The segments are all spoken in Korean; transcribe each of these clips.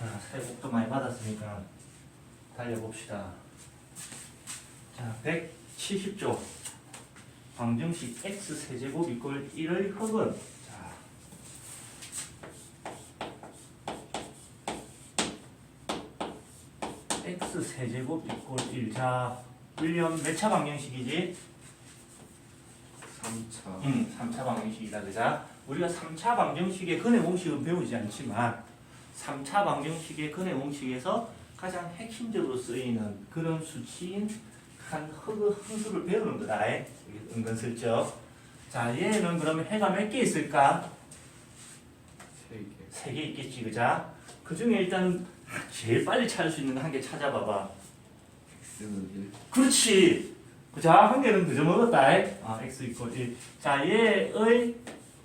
자, 세곡도 많이 받았으니까 달려봅시다. 자, 170조 방정식 x 세제곱 이꼴 1의 흑은 자, x 세제곱 이꼴 1. 자, 물론 몇 차 방정식이지? 3차. 3차 방정식이다. 그자? 우리가 3차 방정식의 근해 공식은 배우지 않지만 3차 방정식의 근해 공식에서 가장 핵심적으로 쓰이는 그런 수치인 한 흥수를 배우는 거다. 은근슬쩍. 자, 얘는 그러면 해가 몇 개 있을까? 3개. 3개 있겠지, 그자? 그 중에 일단 제일 빨리 찾을 수 있는 거 한 개 찾아봐봐. x는 1. 그렇지. 자, 한 개는 그저 먹었다. 아, x 이퀄 1. 자, 얘의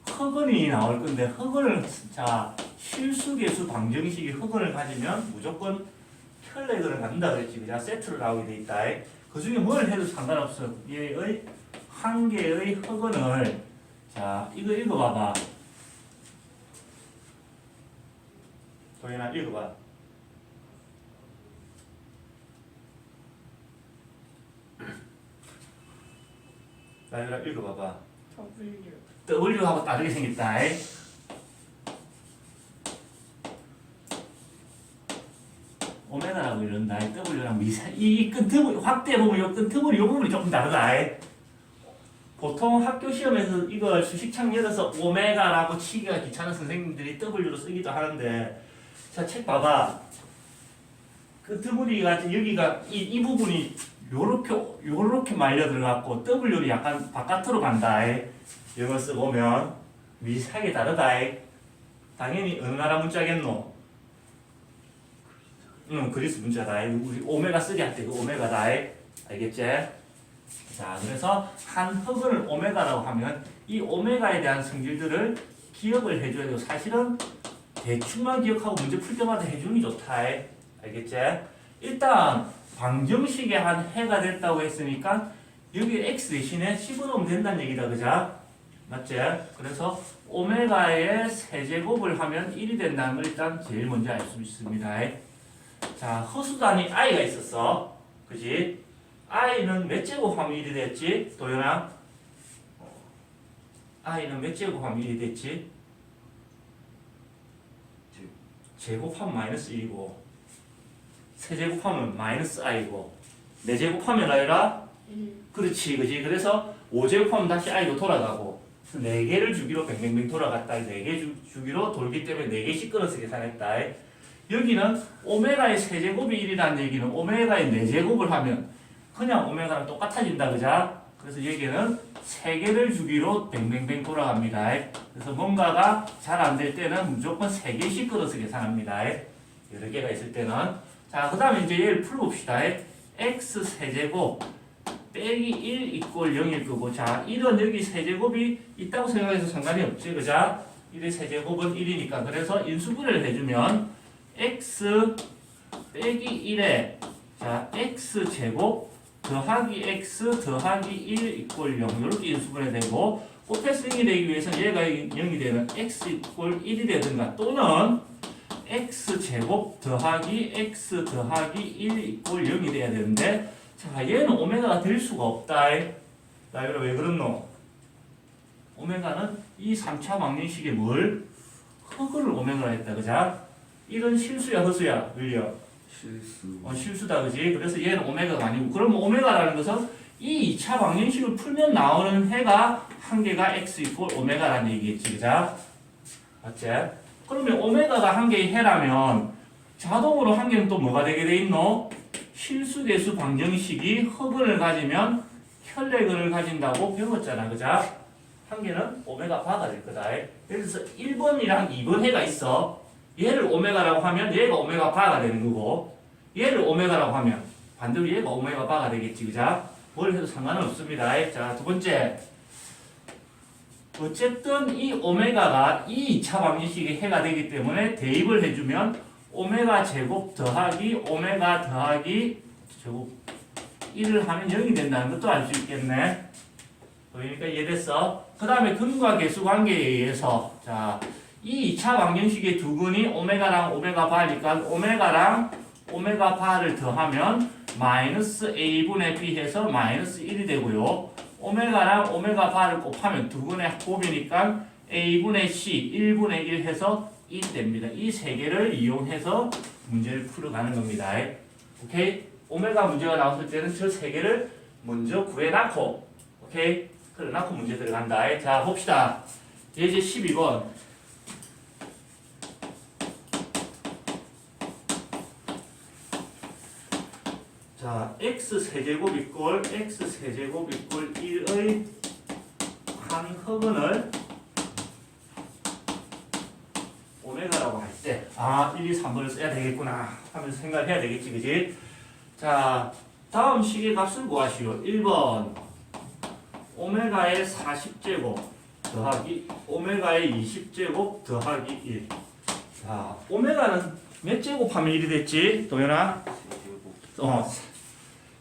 흑은이 나올 건데, 흑은을, 자, 실수계수 방정식이 흑은을 가지면 무조건 혈렉을 갖는다 그랬지. 그자? 세트로 나오게 돼 있다. 그 중에 뭘 해도 상관없어. 얘의 한 개의 흑은을, 자, 이거 읽어봐봐. 도현아, 읽어봐. 나유라 읽어봐봐. W하고 다르게 생겼다. 오메가라고 이런다. W랑 이 끈트머리 확대 보면 이 끈트머리 이 부분이 조금 다르다. 보통 학교 시험에서 이걸 수식창 열어서 오메가라고 치기가 귀찮은 선생님들이 W로 쓰기도 하는데, 자, 책 봐봐. 끈트머리가 여기가 이 부분이 요렇게 말려 들어갔고 W는 약간 바깥으로 간다. 영어 쓰고면 미세하게 다르다. 당연히 어느 나라 문자겠노? 그리스 문자다. 우리 오메가 3 할 때 그 오메가다. 알겠지? 자, 그래서 한 흑을 오메가라고 하면 이 오메가에 대한 성질들을 기억을 해줘야 되고, 사실은 대충만 기억하고 문제 풀 때마다 해주는 게 좋다. 알겠지? 일단 방정식에 한 해가 됐다고 했으니까 여기 x 대신에 집어넣으면 된다는 얘기다. 그자? 맞지? 그래서 오메가의 세제곱을 하면 1이 된다는 걸 일단 제일 먼저 알 수 있습니다. 자, 허수단위 i가 있었어. 그지? i는 몇 제곱하면 1이 됐지? 도연아? i는 몇 제곱하면 1이 됐지? 제곱하면 마이너스 1이고, 세제곱하면 마이너스 i고, 네제곱하면 i라? 그렇지, 그지? 그래서 5제곱하면 다시 i로 돌아가고, 4개를 주기로 뱅뱅뱅 돌아갔다. 4개 주기로 돌기 때문에 4개씩 끌어서 계산했다. 여기는 오메가의 세제곱이 1이라는 얘기는 오메가의 4제곱을 하면 그냥 오메가랑 똑같아진다. 그자? 그래서 여기는 3개를 주기로 뱅뱅뱅 돌아갑니다. 그래서 뭔가가 잘 안 될 때는 무조건 3개씩 끌어서 계산합니다. 여러 개가 있을 때는. 자, 그 다음에 이제 얘를 풀어봅시다. x 세제곱 빼기 1 이꼴 0일 거고, 자, 1은 여기 세제곱이 있다고 생각해서 상관이 없지, 그자? 1의 세제곱은 1이니까. 그래서 인수분해를 해주면 x 빼기 1에, 자, x 제곱 더하기 x 더하기 1 이꼴 0 이렇게 인수분해 되고, 곱해서 0이 되기 위해서는 얘가 0이 되는 x 이꼴 1이 되든가, 또는 x 제곱 더하기 x 더하기 1 이꼴 0이 돼야 되는데, 자, 얘는 오메가가 될 수가 없다. 나 이거 왜 그렇노? 오메가는 이 3차 방정식에 뭘? 흑을 오메가라 했다. 그자? 이건 실수야, 허수야? 늘려. 실수. 실수다. 그지? 그래서 얘는 오메가가 아니고, 그러면 오메가라는 것은 이 2차 방정식을 풀면 나오는 해가 한 개가 x 이꼴 오메가라는 얘기겠지. 그자? 맞지? 그러면 오메가가 한 개의 해라면 자동으로 한 개는 또 뭐가 되게 돼 있노? 실수계수 방정식이 흑은을 가지면 혈렉을 가진다고 배웠잖아. 그자? 한 개는 오메가 바가 될 거다. 그래서 1번이랑 2번 해가 있어. 얘를 오메가라고 하면 얘가 오메가 바가 되는 거고, 얘를 오메가라고 하면 반대로 얘가 오메가 바가 되겠지. 그자? 뭘 해도 상관은 없습니다. 자, 두 번째. 어쨌든 이 오메가가 이 2차 방정식의 해가 되기 때문에 대입을 해주면 오메가 제곱 더하기 오메가 더하기 제곱 1을 하면 0이 된다는 것도 알 수 있겠네. 그러니까 이해됐어? 그 다음에 근과 계수 관계에 의해서, 자, 이 2차 방정식의 두근이 오메가랑 오메가 바니까 오메가랑 오메가 바를 더하면 마이너스 a분의 b 해서 마이너스 1이 되고요. 오메가랑 오메가 바를 곱하면 두근의 곱이니까 a분의 c 1분의 1 해서 1이 됩니다. 이 세 개를 이용해서 문제를 풀어가는 겁니다. 오케이? 오메가 문제가 나왔을 때는 저 세 개를 먼저 구해놓고 오케이? 그래놓고 문제 들어간다. 자 봅시다. 예제 12번. 자 x 세제곱 이꼴 x 세제곱 이꼴 1의 한 흑은을 오메가라고 할 때, 1, 2, 3번을 써야 되겠구나 하면서 생각을 해야 되겠지, 그지? 자, 다음 식의 값을 구하시오. 1번, 오메가의 40제곱 더하기 오메가의 20제곱 더하기 1. 자, 오메가는 몇 제곱하면 1이 됐지, 동현아? 세제곱.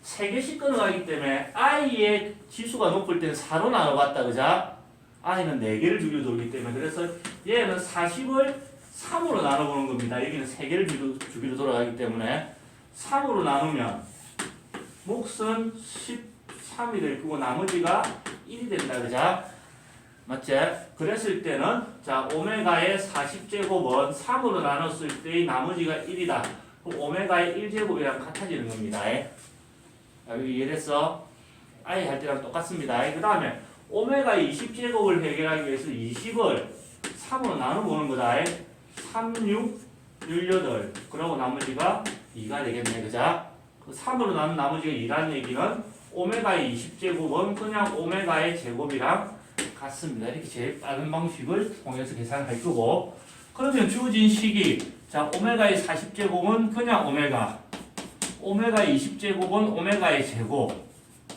3개씩 끊어가기 때문에 i의 지수가 높을 때는 4로 나눠봤다, 그자? i는 4개를 주기로 돌기 때문에. 그래서 얘는 40을 3으로 나눠보는 겁니다. 여기는 3개를 주기로 돌아가기 때문에 3으로 나누면 몫은 13이 될 거고 나머지가 1이 된다, 그자? 맞지? 그랬을 때는 자 오메가의 40제곱은 3으로 나눴을 때 나머지가 1이다. 그럼 오메가의 1제곱이랑 같아지는 겁니다. 여기 이해됐어? i 할 때랑 똑같습니다. 그 다음에 오메가의 20제곱을 해결하기 위해서 20을 3으로 나눠보는 거다. 3, 6, 18. 그러고 나머지가 2가 되겠네. 그자? 3으로 나눈 나머지가 2라는 얘기는 오메가의 20제곱은 그냥 오메가의 제곱이랑 같습니다. 이렇게 제일 빠른 방식을 통해서 계산할 거고. 그러면 주어진 식이 자 오메가의 40제곱은 그냥 오메가의 20제곱은 오메가의 제곱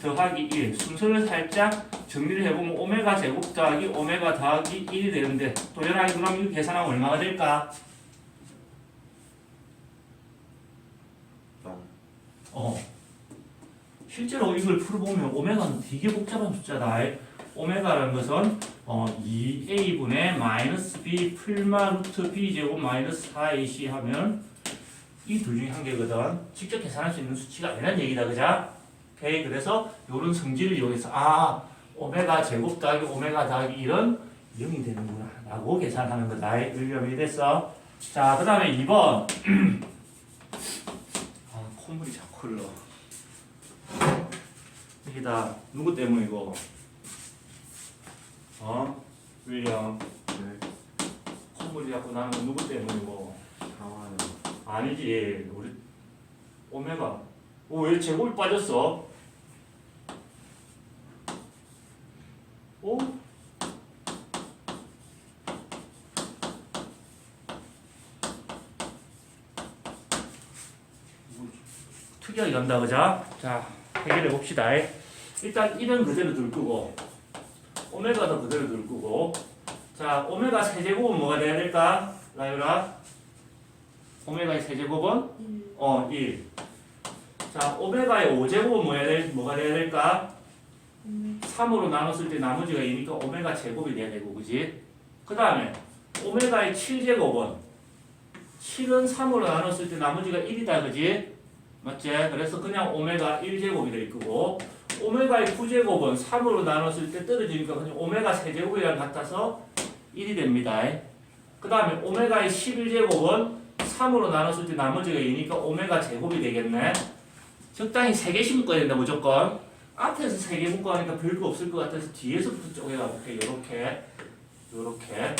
더하기 1. 순서를 살짝 정리를 해보면 오메가 제곱 더하기 오메가 더하기 1이 되는데 도연아 그럼 이거 계산하면 얼마가 될까? 0. 실제로 이걸 풀어보면 오메가는 되게 복잡한 숫자다. 오메가라는 것은 2a분의 마이너스 b 풀마 루트 b 제곱 마이너스 4ac 하면 이 둘 중에 한 개거든. 직접 계산할 수 있는 수치가 아니란 얘기다, 그자? 오케이, 그래서 이런 성질을 이용해서 오메가 제곱 더하기 오메가 더하기 1은 0이 되는구나 라고 계산하는 거다. 의견이 됐어? 자, 그 다음에 2번. 콧물이 자꾸 흘러. 이게 다 누구 때문이고? 윌리엄. 네. 콧물이 자꾸 나는 건 누구 때문이고? 상하요. 아니지. 우리 오메가. 왜 제곱이 빠졌어? 특이하게 간다, 그자? 자, 해결해 봅시다. 일단 1은 그대로 둘 거고, 오메가도 그대로 둘 거고, 자, 오메가 세제곱은 뭐가 돼야 될까? 라유라? 오메가의 세제곱은? 1. 자, 오메가의 5제곱은 뭐가 돼야 될까? 3으로 나눴을 때 나머지가 2니까 오메가 제곱이 돼야 되고, 그지? 그 다음에 오메가의 7제곱은 7은 3으로 나눴을 때 나머지가 1이다, 그지? 맞지? 그래서 그냥 오메가 1제곱이 될 거고, 오메가의 9제곱은 3으로 나눴을 때 떨어지니까 그냥 오메가 세제곱이랑 같아서 1이 됩니다. 그 다음에 오메가의 11제곱은 3으로 나눴을 때 나머지가 2니까 오메가 제곱이 되겠네. 적당히 3개씩 묶어야 된다, 무조건. 앞에서 3개 묶어하니까 별거 없을 것 같아서 뒤에서부터 쪼개가 볼게. 요렇게.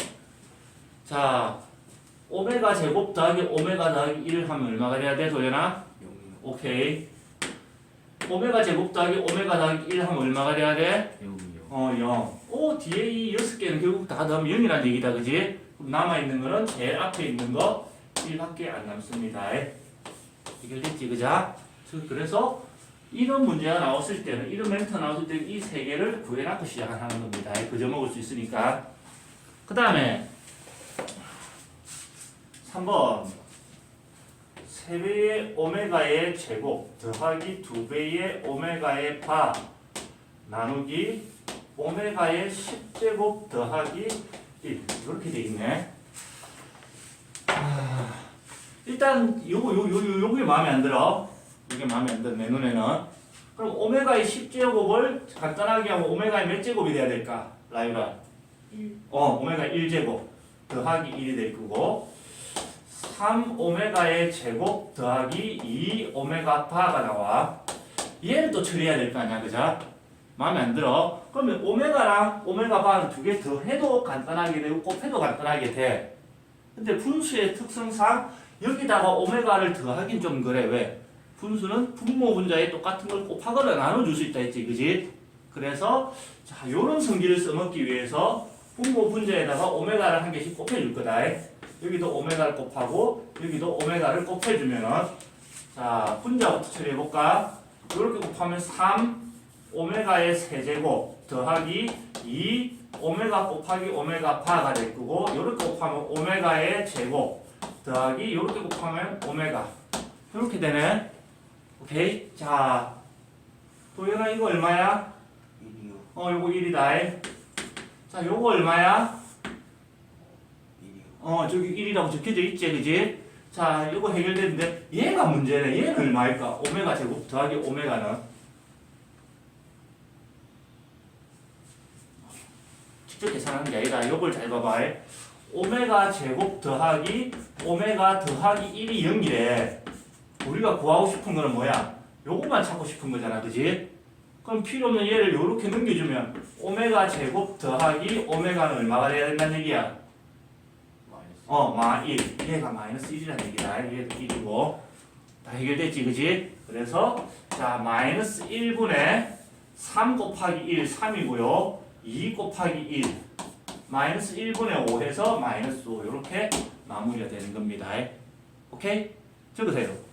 자, 오메가 제곱 더하기 오메가 더하기 1을 하면 얼마가 돼야 돼, 도연아? 0이요. 오케이. 오메가 제곱 더하기 오메가 더하기 1 하면 얼마가 돼야 돼? 0이요. 0. 뒤에 이 6개는 결국 다 더하면 0이라는 얘기다, 그지? 그럼 남아있는 거는 제일 앞에 있는 거 1밖에 안 남습니다. 해결됐지, 그자? 그래서 이런 문제가 나왔을 때는, 이런 멘트 나왔을 때는 이 세 개를 구해놓고 시작하는 겁니다. 그저 먹을 수 있으니까. 그 다음에 3번 3배의 오메가의 제곱 더하기 2배의 오메가의 바 나누기 오메가의 10제곱 더하기 1 이렇게 돼 있네. 일단 요게 마음에 안 들어. 이게 마음에 안 들어 내 눈에는. 그럼 오메가의 10제곱을 간단하게 하면 오메가의 몇 제곱이 돼야 될까? 라유라. 오메가 1제곱 더하기 1이 될 거고 3오메가의 제곱 더하기 2오메가 바가 나와. 얘를 또 처리해야 될 거 아니야, 그죠? 마음에 안 들어. 그러면 오메가랑 오메가 바는 두 개 더 해도 간단하게 되고 곱해도 간단하게 돼. 근데 분수의 특성상 여기다가 오메가를 더하긴 좀 그래. 왜? 분수는 분모 분자에 똑같은 걸 곱하거나 나눠줄 수 있다 했지, 그지? 그래서 자, 요런 성질을 써먹기 위해서 분모 분자에다가 오메가를 한 개씩 곱해줄 거다. 여기도 오메가를 곱하고 여기도 오메가를 곱해주면은 자, 분자부터 처리해볼까? 요렇게 곱하면 3 오메가의 세제곱 더하기 2 오메가 곱하기 오메가 바가 될 거고 요렇게 곱하면 오메가의 제곱 더하기 요렇게 곱하면 오메가 요렇게 되네. 오케이. 자, 도현아 이거 얼마야? 1이요. 요거 1이다. 자, 요거 얼마야? 1이요. 저기 1이라고 적혀져 있지, 그지? 자, 요거 해결됐는데 얘가 문제네. 얘는 얼마일까? 오메가 제곱 더하기 오메가는 직접 계산하는 게 아니라 요걸 잘 봐봐. 오메가 제곱 더하기 오메가 더하기 1이 0이래. 우리가 구하고 싶은 거는 뭐야? 요것만 찾고 싶은 거잖아, 그지? 그럼 필요 없는 얘를 요렇게 넘겨주면 오메가 제곱 더하기 오메가는 얼마가 돼야 된다는 얘기야? 마이너스. 1. 얘가 마이너스 1이라는 얘기다. 얘도 1이고 다 해결됐지, 그지? 그래서 자, 마이너스 1분의 3 곱하기 1, 3이고요 2 곱하기 1 마이너스 1분의 5 해서 마이너스 5 이렇게 마무리가 되는 겁니다. 오케이? 적으세요.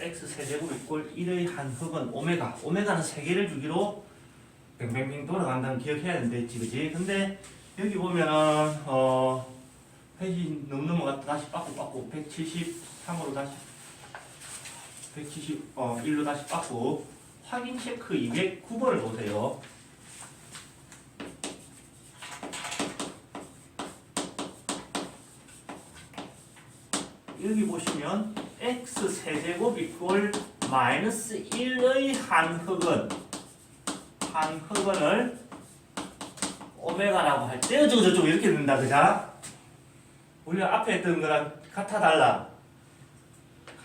x 세제곱 이꼴 1의 한 흑은 오메가. 오메가는 3개를 주기로 뱅뱅뱅 돌아간다는 기억해야 되는데, 그지? 근데 여기 보면은 페이지 너무 넘어갔다 다시 빠꾸 173으로 다시 1일로 다시 빠꾸 확인 체크 209번을 보세요. 여기 보시면 x 세제곱 이꼴 마이너스 1의 한 흑은을 오메가라고 할 때 저쪽 이렇게 된다, 그자? 우리가 앞에 했던 거랑 같아 달라?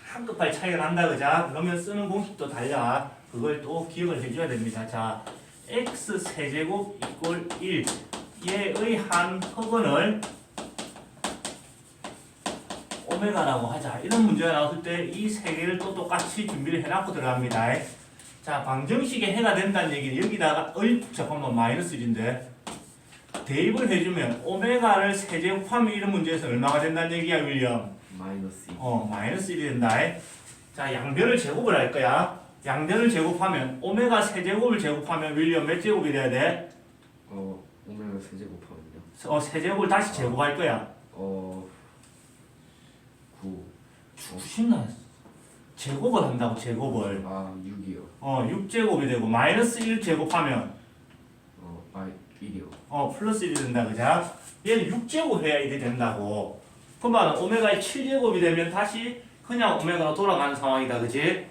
한끗발 차이가 난다, 그자? 그러면 쓰는 공식도 달라. 그걸 또 기억을 해줘야 됩니다. 자, x 세제곱 이꼴 1 얘의 한 흑은을 오메가라고 하자. 이런 문제가 나왔을 때 이 세 개를 또 똑같이 준비를 해놓고 들어갑니다. 자, 방정식에 해가 된다는 얘기는 여기다가 잠깐만 마이너스 1인데 대입을 해주면 오메가를 세제곱하면 이런 문제에서 얼마가 된다는 얘기야, 윌리엄? 마이너스 2. 마이너스 1이 된다. 자, 양변을 제곱을 할 거야. 양변을 제곱하면 오메가 세제곱을 제곱하면 윌리엄 몇 제곱이 돼야 돼? 오메가 세제곱하면요? 세제곱을 다시 제곱할 거야. 9. 주신나 제곱을 한다고, 제곱을. 6이요. 6제곱이 되고 마이너스 1 제곱하면 1이요. 플러스 1이 된다, 그자? 얘는 6제곱 해야 1이 된다고. 그러면 오메가의 7제곱이 되면 다시 그냥 오메가로 돌아가는 상황이다, 그지?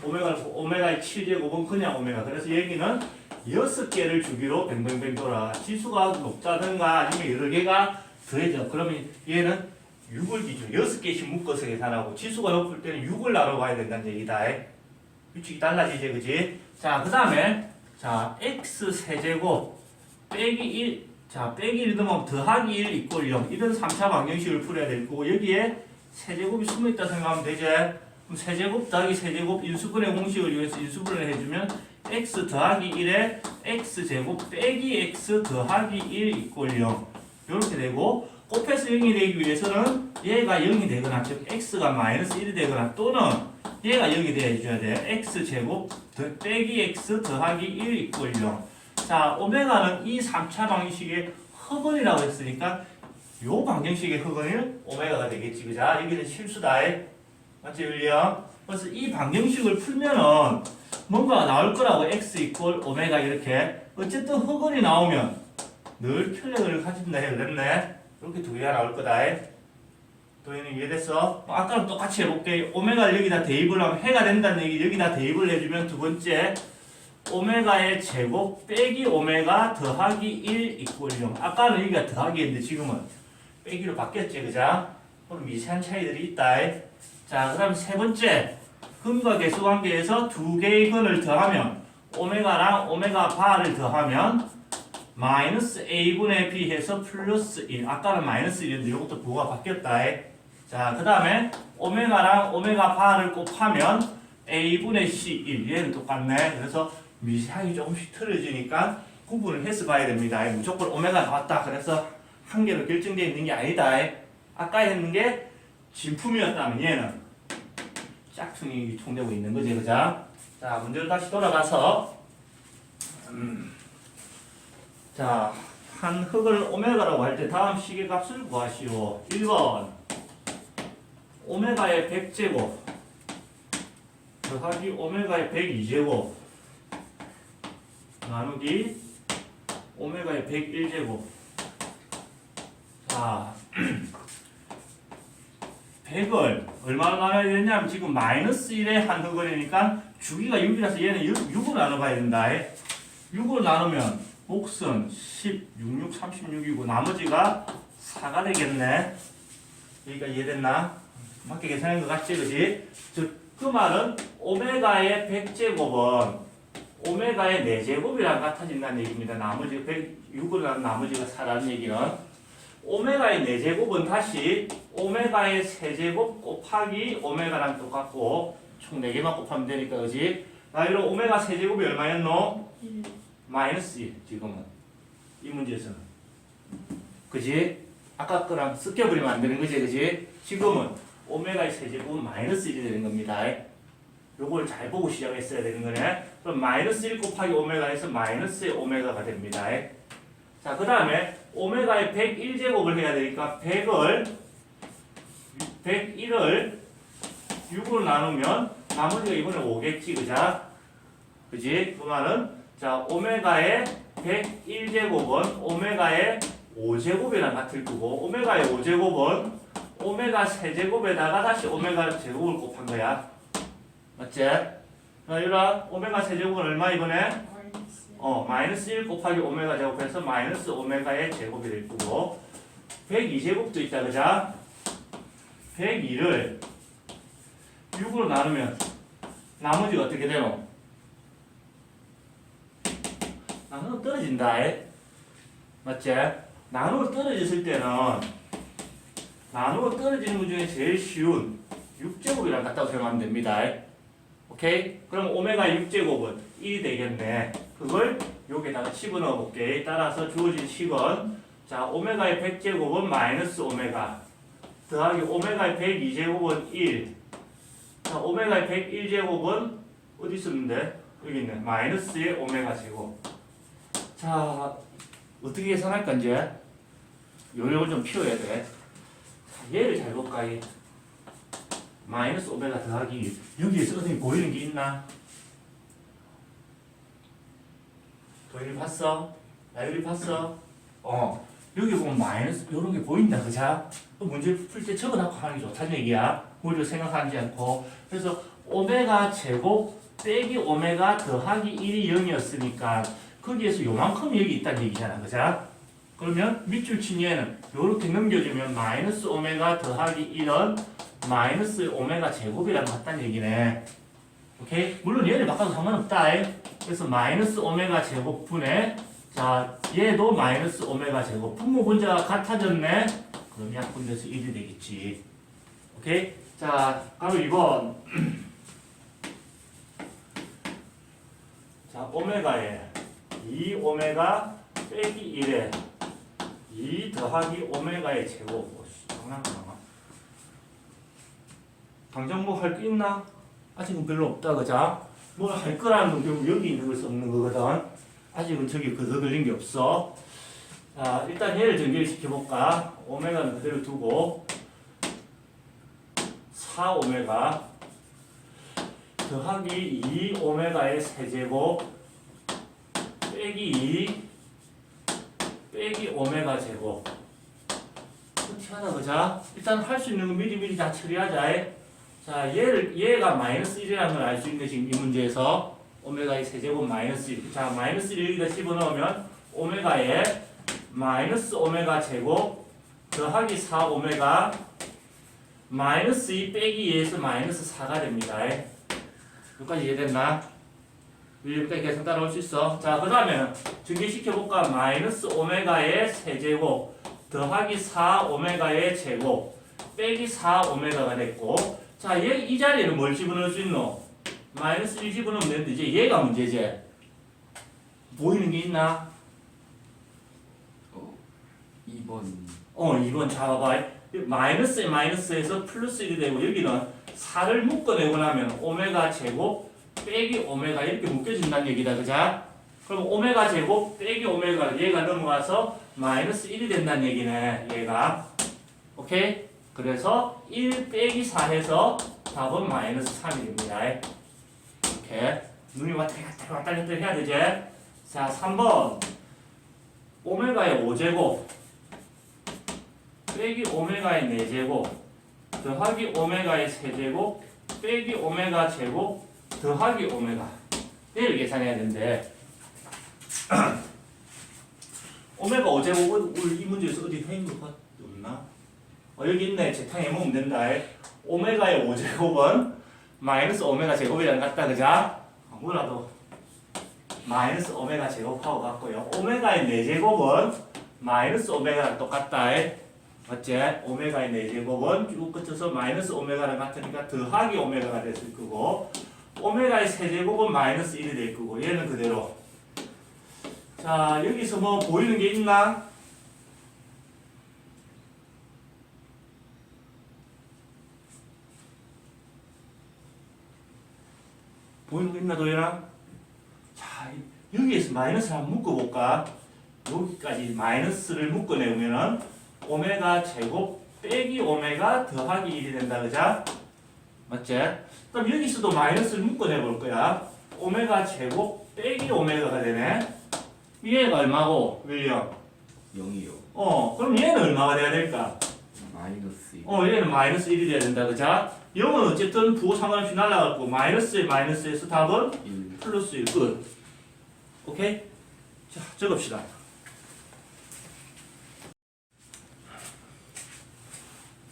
오메가의 7제곱은 그냥 오메가. 그래서 여기는 6개를 주기로 뱅뱅뱅 돌아. 지수가 높다든가 아니면 여러 개가 더해져. 그러면 얘는 6을 기준 6개씩 묶어서 계산하고 지수가 높을 때는 6을 나눠봐야 된다는 얘기다. 규칙이 달라지지, 그지? 자, 그 다음에 자, x 세제곱 빼기 1, 자, 빼기 1 넣으면 더하기 1 이꼴 0 이런 3차 방정식을 풀어야 될 거고 여기에 세제곱이 숨어있다 생각하면 되지. 그럼 세제곱 더하기 세제곱 인수분해 공식을 이용해서 인수분해를 해주면 x 더하기 1에 x제곱 빼기 x 더하기 1 이꼴 0 이렇게 되고 곱해서 0이 되기 위해서는 얘가 0이 되거나 즉 x가 마이너스 1이 되거나 또는 얘가 0이 되어줘야 돼. x제곱 빼기 x 더하기 1 이꼴 0. 자, 오메가는 이 3차 방정식의 흑은이라고 했으니까 요 방정식의 흑은이 오메가가 되겠지, 그자? 여기는 실수다. 맞지, 윌리엄? 그래서 이 방정식을 풀면은 뭔가 나올 거라고 x 이퀄 오메가 이렇게 어쨌든 흑원이 나오면 늘 혈력을 가진다 해야 됐네. 이렇게 두 개가 나올 거다. 도현이 이해됐어? 아까랑 똑같이 해볼게. 오메가를 여기다 대입을 하면 해가 된다는 얘기 여기다 대입을 해주면 두 번째 오메가의 제곱 빼기 오메가 더하기 1 이퀄 0. 아까는 여기가 더하기 했는데 지금은 빼기로 바뀌었지, 그자? 그럼 미세한 차이들이 있다. 자, 그 다음 세 번째 근과 계수 관계에서 두 개의 근을 더하면 오메가랑 오메가 바를 더하면 마이너스 a분의 b 해서 플러스 1. 아까는 마이너스 1이었는데 이것도 부호가 바뀌었다. 자, 그 다음에 오메가랑 오메가 바를 곱하면 a분의 c1. 얘는 똑같네. 그래서 미세하게 조금씩 틀어지니까 구분을 해서 봐야 됩니다. 무조건 오메가 나왔다. 그래서 한 개로 결정되어 있는 게 아니다. 아까 했는 게 진품이었다면 얘는 짝퉁이 통되고 있는 거지, 그자? 자, 문제로 다시 돌아가서 자, 한 흑을 오메가라고 할 때 다음 식의 값을 구하시오. 1번 오메가의 100제곱 더하기 오메가의 102제곱 나누기 오메가의 101제곱. 자, 100을 얼마나 나눠야 되냐면 지금 마이너스 1의 한 흑원이니까 주기가 6이라서 얘는 6으로 나눠봐야 된다. 6으로 나누면 몫은 10, 6, 6, 36이고 나머지가 4가 되겠네. 여기가 이해됐나? 맞게 계산한 것 같지, 그지? 그 말은 오메가의 100제곱은 오메가의 4제곱이랑 같아진다는 얘기입니다. 나머지 6으로 나눈 나머지가 4라는 얘기는 오메가의 4제곱은 다시 오메가의 세제곱 곱하기 오메가랑 똑같고 총 4개만 곱하면 되니까, 그지? 나 이런 오메가 세제곱이 얼마였노? 마이너스 1 지금은 이 문제에서는, 그지? 아까 거랑 섞여버리면 안 되는 거지, 그지? 지금은 오메가의 세제곱은 마이너스 1이 되는 겁니다. 요걸 잘 보고 시작했어야 되는 거네. 그럼 마이너스 1 곱하기 오메가에서 마이너스의 오메가가 됩니다. 자, 그 다음에 오메가의 101제곱을 해야 되니까 101을 6으로 나누면 나머지가 이번에 5겠지, 그자? 그지? 그 말은 자, 오메가의 101제곱은 오메가의 5제곱이랑 같을 거고 오메가의 5제곱은 오메가 세제곱에다가 다시 오메가 제곱을 곱한 거야. 맞지? 유라 오메가 세제곱은 얼마 이번에? 마이너스 1 곱하기 오메가 제곱해서 마이너스 오메가의 제곱이 될 거고 102제곱도 있다, 그자? 102를 6으로 나누면 나머지가 어떻게 되노? 나누어 떨어진다. 맞지? 나누어 떨어졌을 때는 나누어 떨어지는 것 중에 제일 쉬운 6제곱이랑 같다고 생각하면 됩니다. 오케이? 그럼 오메가 6제곱은 1이 되겠네. 그걸 여기다가 집어넣어 볼게. 따라서 주어진 식은 자, 오메가의 100제곱은 마이너스 오메가 더하기 오메가의 102제곱은 1. 자, 오메가의 101제곱은 어디 있었는데? 여기 있네. 마이너스의 오메가 제곱. 자, 어떻게 계산할까 이제? 요령을 좀 피워야 돼. 자, 얘를 잘 볼까? 마이너스 오메가 더하기 여기에서 어디 보이는 게 있나? 도현이 봤어? 나유리 봤어? 여기 보면 마이너스 요런 게 보인다, 그자? 문제 풀 때 적어놓고 하는 게 좋다는 얘기야. 우리로 생각하지 않고. 그래서 오메가 제곱 빼기 오메가 더하기 1이 0이었으니까 거기에서 요만큼 여기 있다는 얘기잖아, 그자? 그러면 밑줄 친 얘는 요렇게 넘겨주면 마이너스 오메가 더하기 1은 마이너스 오메가 제곱이랑 같다는 얘기네. 오케이? 물론 얘를 바꿔도 상관없다. 그래서 마이너스 오메가 제곱분에 자, 얘도 마이너스 오메가 제곱. 분모 분자가 같아졌네. 그럼 약분돼서 1이 되겠지. 오케이? 자, 바로 2번. 자, 오메가에 2오메가 빼기 1에 2 더하기 오메가의 제곱. 장난하나? 당장 뭐 할 게 있나? 아직은 별로 없다, 그자? 뭘 할 거라는 건 결국 여기 있는 걸 써먹는 거거든. 아직은 저기 그거 걸린 게 없어. 자, 일단 얘를 전개시켜볼까? 오메가는 그대로 두고 4오메가 더하기 2 오메가의 세제곱 빼기 2 빼기 오메가 제곱. 어떻게 하나 보자. 일단 할 수 있는 거 미리미리 다 처리하자. 자, 얘가 마이너스 1이라는 걸 알 수 있는데 지금 이 문제에서 오메가의 세제곱 마이너스 1. 자, 마이너스 1을 여기다 집어넣으면 오메가의 마이너스 오메가 제곱 더하기 4 오메가 마이너스 2 빼기 2에서 마이너스 4가 됩니다. 여기까지 이해됐나? 여기까지 계산 따라올 수 있어. 자, 그 다음에 전개시켜볼까? 마이너스 오메가의 세제곱 더하기 4 오메가의 제곱 빼기 4 오메가가 됐고, 자, 이 자리에는 뭘 집어넣을 수 있노? 마이너스 1 집어넣으면 되는데 이제 얘가 문제지. 보이는 게 있나? 2번 2번 잡아봐. 마이너스에 마이너스에서 플러스 1이 되고 여기는 4를 묶어내고 나면 오메가 제곱 빼기 오메가 이렇게 묶여진다는 얘기다. 그자? 그럼 오메가 제곱 빼기 오메가 얘가 넘어가서 마이너스 1이 된다는 얘기네. 얘가. 오케이? 그래서 1 빼기 4 해서 답은 마이너스 3이 됩니다. 이렇게 눈이 왔다 갔다 해야 되지? 자, 3번 오메가의 5제곱 빼기 오메가의 4제곱 더하기 오메가의 세제곱 빼기 오메가 제곱 더하기 오메가. 얘를 계산해야 되는데 오메가 5제곱은 이 문제에서 어디 해인 것 없나? 여기 있네. 재탕해 보면 된다. 오메가의 5제곱은 마이너스 오메가 제곱이랑 같다. 그자? 뭐라도 마이너스 오메가 제곱하고 같고요. 오메가의 4제곱은 마이너스 오메가랑 똑같다. 맞지? 오메가의 4제곱은 쭉 끝에서 마이너스 오메가랑 같으니까 더하기 오메가가 됐을 거고, 오메가의 세제곱은 마이너스 1이 될 거고, 얘는 그대로. 자, 여기서 뭐 보이는 게 있나? 보이는 거 있나, 도현아? 자, 여기에서 마이너스를 한번 묶어볼까? 여기까지 마이너스를 묶어내면은 오메가 제곱 빼기 오메가 더하기 1이 된다. 그자? 맞지? 그럼 여기서도 마이너스를 묶어내볼 거야. 오메가 제곱 빼기 오메가가 되네. 얘가 얼마고, 윌리엄? 0이요. 그럼 얘는 얼마가 돼야 될까? 마이너스 1 얘는 마이너스 1이 돼야 된다. 그자? 0은 어쨌든 부호 상관없이 날라갔고, 마이너스에 마이너스에서 답은 1 플러스 1. 끝. 오케이? 자, 적읍시다.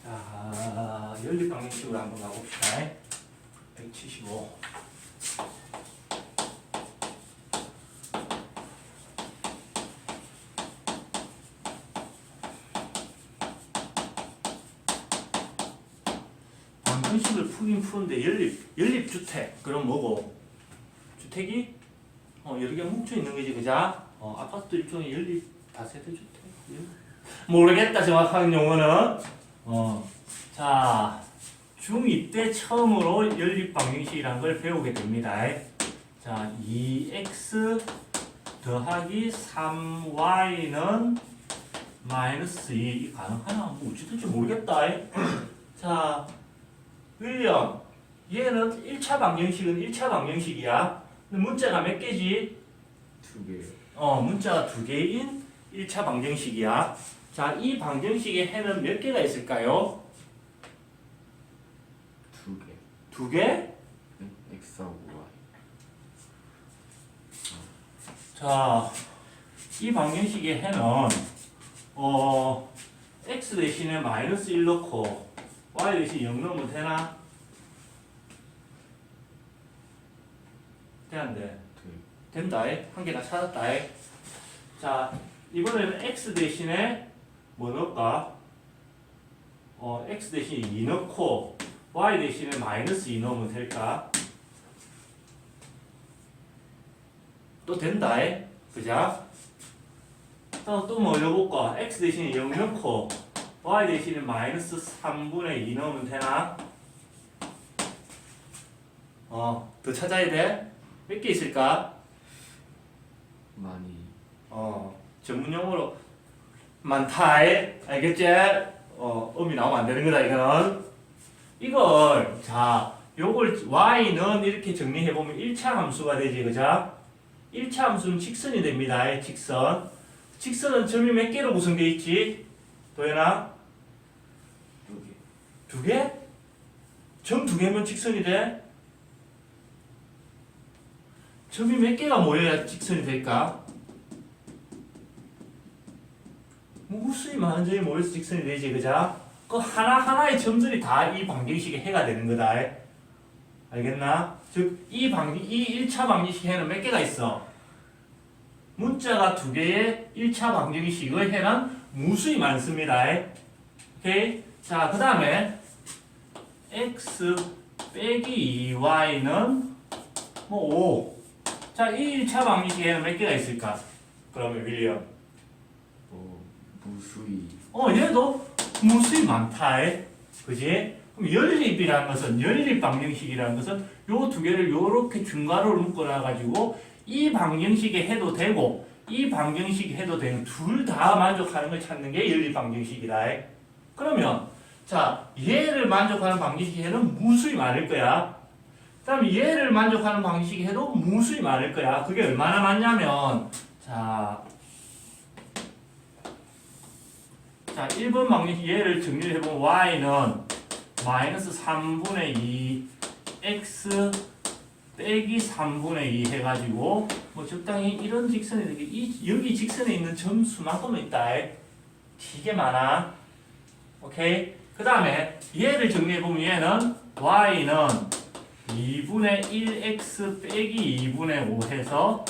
자, 연립 방정식으로 한번 가봅시다. 175. 방정식을 풀긴 푸는데 연립주택. 그럼 뭐고? 주택이 여러 개 뭉쳐 있는 거지, 그자? 아파트도 일종의 연립 다세대 주택. 모르겠다, 정확한 용어는. 자, 중2 때 처음으로 연립 방정식이라는 걸 배우게 됩니다. 자, 2x 더하기 3y는 마이너스 2. 가능하나? 뭐 어찌될지 모르겠다. 자, 윌리엄, 얘는 1차 방정식은 1차 방정식이야. 문자가 몇 개지? 2개. 문자가 2개인 1차 방정식이야. 자, 이 방정식의 해는 몇 개가 있을까요? 2개. 2개? 네? x하고 y. 자, 이 방정식의 해는 x 대신에 마이너스 1 넣고 y 대신 0 넣으면 되나? 돼안돼? 네. 된다. 한 개 다 찾았다. 자, 이번에는 x 대신에 뭐 넣을까? x 대신에 2 넣고 y 대신에 마이너스 2 넣으면 될까? 또 된다. 그자? 또 뭐 넣어볼까? x 대신에 0 넣고 y 대신에 마이너스 3분의 2 넣으면 되나? 더 찾아야 돼? 몇 개 있을까? 많이. 전문 용어로 많다. 알겠지? 음이 나오면 안 되는 거다, 이거는. 이걸, 자, 요걸 y는 이렇게 정리해보면 1차 함수가 되지, 그죠? 1차 함수는 직선이 됩니다. 직선. 직선은 점이 몇 개로 구성되어 있지? 도현아? 2개. 2개? 점 2개면 직선이 돼? 점이 몇 개가 모여야 직선이 될까? 무수히 많은 점이 모여서 직선이 되지, 그죠? 그 하나하나의 점들이 다 이 방정식의 해가 되는 거다. 알겠나? 즉, 이 1차 방정식의 해는 몇 개가 있어? 문자가 2개의 1차 방정식의 해는 무수히 많습니다. 오케이? 자, 그 다음에 x 빼기 2y는 뭐 5. 자, 이 1차 방정식의 해는 몇 개가 있을까? 그러면 윌리엄. 무수히. 얘도 무수히 많다. 그지? 그럼 연립이라는 것은, 연립 방정식이라는 것은 요 2개를 요렇게 중괄호로 묶어놔가지고 이 방정식에 해도 되고 이 방정식에 해도 되는 둘 다 만족하는 걸 찾는 게 연립 방정식이다. 그러면 자, 얘를 만족하는 방정식의 해는 무수히 많을 거야. 그 다음에 얘를 만족하는 방정식의 해도 무수히 많을 거야. 그게 얼마나 많냐면 자, 1번 방정식 얘를 정리를 해보면 y는 마이너스 3분의 2 x 빼기 3분의 2 해가지고 뭐 적당히 이런 직선이 되게 여기 직선에 있는 점수만큼은 있다. 되게 많아. 오케이? 그 다음에 얘를 정리해보면 얘는 y는 2분의 1x 빼기 2분의 5 해서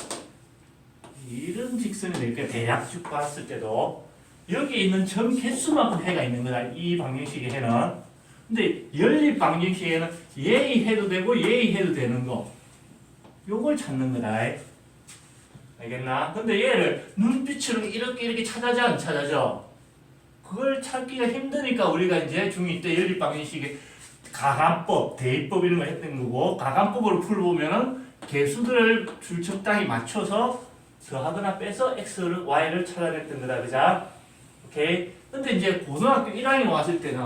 이런 직선이 될 거야. 대략 쭉 봤을 때도 여기 있는 점 개수만큼 해가 있는 거다. 이 방정식의 해는. 근데 연립 방정식에는 예의 해도 되고 예의 해도 되는 거. 요걸 찾는 거다. 알겠나? 근데 얘를 눈빛으로 이렇게 찾아져 안 찾아져? 그걸 찾기가 힘드니까 우리가 이제 중2 때 연립 방정식의 가감법, 대입법 이런 거 했던 거고 가감법으로 풀어보면은 개수들을 줄 적당히 맞춰서 더하거나 빼서 x를 y를 찾아냈던 거다. 그자? 오케이? 근데 이제 고등학교 1학년 왔을 때는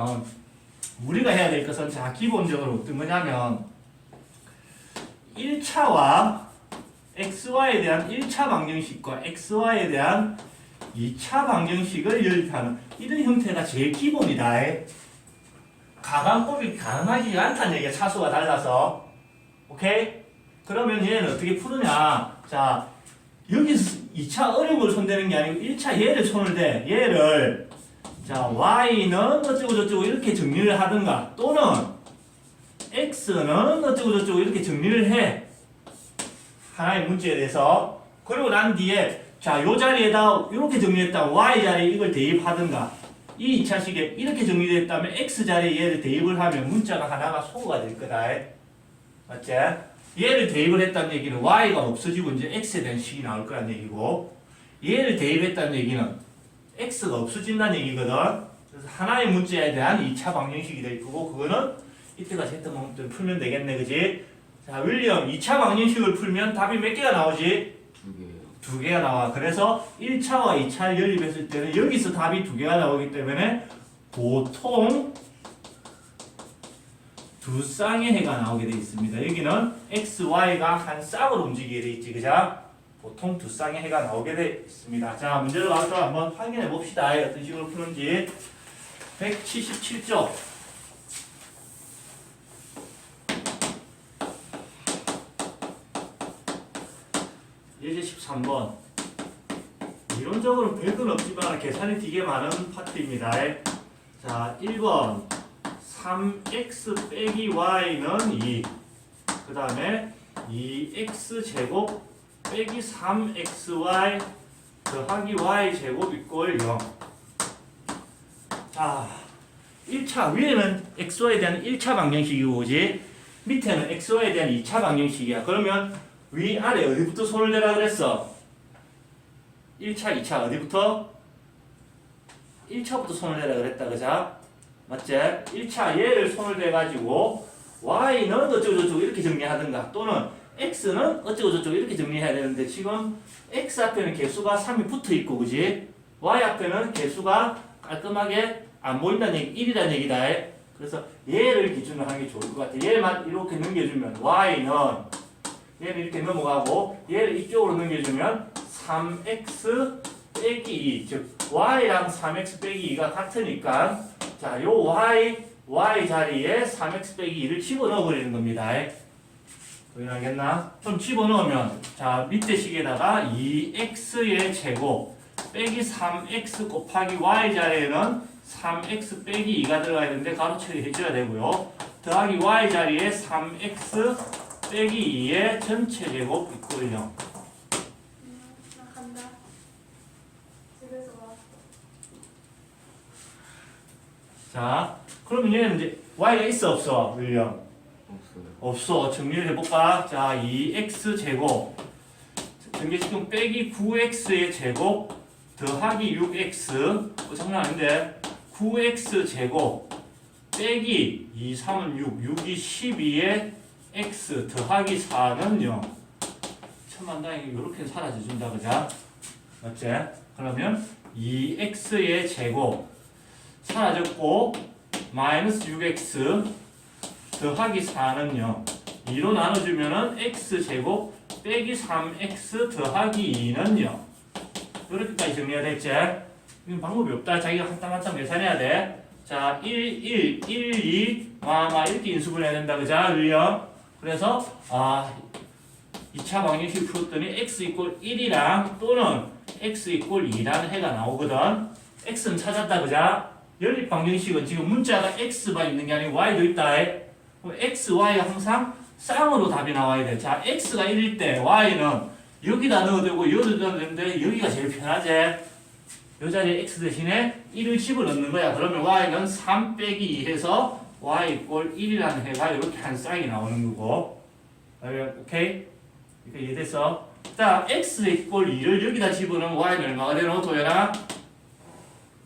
우리가 해야 될 것은 자 기본적으로 어떤 거냐면 1차와 xy에 대한 1차 방정식과 xy에 대한 2차 방정식을 연립하는 이런 형태가 제일 기본이다. 가감법이 가능하지 않다는 얘기야. 차수가 달라서. 오케이? 그러면 얘는 어떻게 푸느냐. 자, 여기서 2차 어려움을 손대는 게 아니고 1차 얘를 손을 대. 얘를 자 y는 어쩌고 저쩌고 이렇게 정리를 하든가 또는 x는 어쩌고 저쩌고 이렇게 정리를 해. 하나의 문제에 대해서. 그리고 난 뒤에 자 요 자리에다 이렇게 정리했다 y 자리에 이걸 대입하든가 이 2차식에 이렇게 정리됐다면 x 자리에 얘를 대입을 하면 문자가 하나가 소거가 될 거다. 맞지? 얘를 대입을 했다는 얘기는 y가 없어지고 이제 x에 대한 식이 나올 거란 얘기고 얘를 대입했다는 얘기는 x가 없어진다는 얘기거든. 그래서 하나의 문자에 대한 2차 방정식이 될 거고 그거는 이때까지 했던 것들 풀면 되겠네. 그지? 자 윌리엄 2차 방정식을 풀면 답이 몇 개가 나오지? 2개요. 2개가 나와. 그래서 1차와 2차를 연립했을 때는 여기서 답이 2개가 나오기 때문에 보통 두 쌍의 해가 나오게 되어 있습니다. 여기는 x, y가 한 쌍으로 움직이게 되어 있지. 그죠? 보통 두 쌍의 해가 나오게 되어 있습니다. 자, 문제를 가서 한번 확인해 봅시다. 어떤 식으로 푸는지. 177쪽. 예제 13번. 이론적으로 별건 없지만 계산이 되게 많은 파트입니다. 자, 1번. 3x 빼기 y는 2. 그 다음에 2x제곱 빼기 3xy 더하기 y제곱 이꼴 0. 자, 1차 위에는 xy에 대한 1차 방정식이고 오지 밑에는 xy에 대한 2차 방정식이야. 그러면 위아래 어디부터 손을 대라 그랬어? 1차, 2차 어디부터? 1차부터 손을 대라 그랬다. 그자? 맞지? 1차 얘를 손을 대가지고 y는 어쩌고저쩌고 이렇게 정리하든가 또는 x는 어쩌고저쩌고 이렇게 정리해야 되는데 지금 x 앞에는 개수가 3이 붙어있고 그지? y 앞에는 개수가 깔끔하게 안 보인다는 얘기, 1이라는 얘기다. 그래서 얘를 기준으로 하는 게 좋을 것 같아. 얘만 이렇게 넘겨주면 y는 얘는 이렇게 넘어가고 얘를 이쪽으로 넘겨주면 3x 빼기 2, 즉 y랑 3x 빼기 2가 같으니까 자, 요 y 자리에 3x 빼기 2를 집어넣어 버리는 겁니다. 보이나겠나? 좀 집어넣으면 자, 밑에 식에다가 2x의 제곱 빼기 3x 곱하기 y 자리에는 3x 빼기 2가 들어가야 되는데 가로 처리해줘야 되고요. 더하기 y 자리에 3x 빼기 2의 전체 제곱 이꼴 0. 나 간다. 집에서 와. 자, 그러면 얘는 이제 y가 있어 없어? william? 없어요. 없어. 정리를 해볼까? 자, 2x 제곱 전개식은 빼기 9x의 제곱 더하기 6x 장난 아닌데 9x 제곱 빼기 2, 3은 6, 6이 12에 x 더하기 4는 0. 천만다행히 이렇게 사라져준다 그자? 맞지? 그러면 2x의 제곱 사라졌고 마이너스 6x 더하기 4는 0. 2로 나눠주면은 x제곱 빼기 3x 더하기 2는 0. 이렇게까지 정리가 됐지? 이건 방법이 없다. 자기가 한 땀 한 땀 계산해야 돼. 자, 1, 1, 1, 2, 이렇게 인수분 해야 된다. 그자? william? 그래서, 2차 방정식 풀었더니 x 이꼴 1이랑 또는 x 이꼴 2라는 해가 나오거든. x는 찾았다. 그자? 연립 방정식은 지금 문자가 x만 있는 게 아니고 y도 있다. 그럼 x, y가 항상 쌍으로 답이 나와야 돼. 자, x가 1일 때 y는 여기다 넣어도 되고 여기다 넣어도 되는데 여기가 제일 편하지. 이 자리에 x 대신에 1을 집어넣는 거야. 그러면 y는 3 빼기 2 해서 y 이꼴 1이라는 해가 이렇게 한 쌍이 나오는 거고. 오케이? 이렇게 이해됐어? 자, x 이꼴 2를 여기다 집어넣으면 y는 얼마가 되노? 도연아?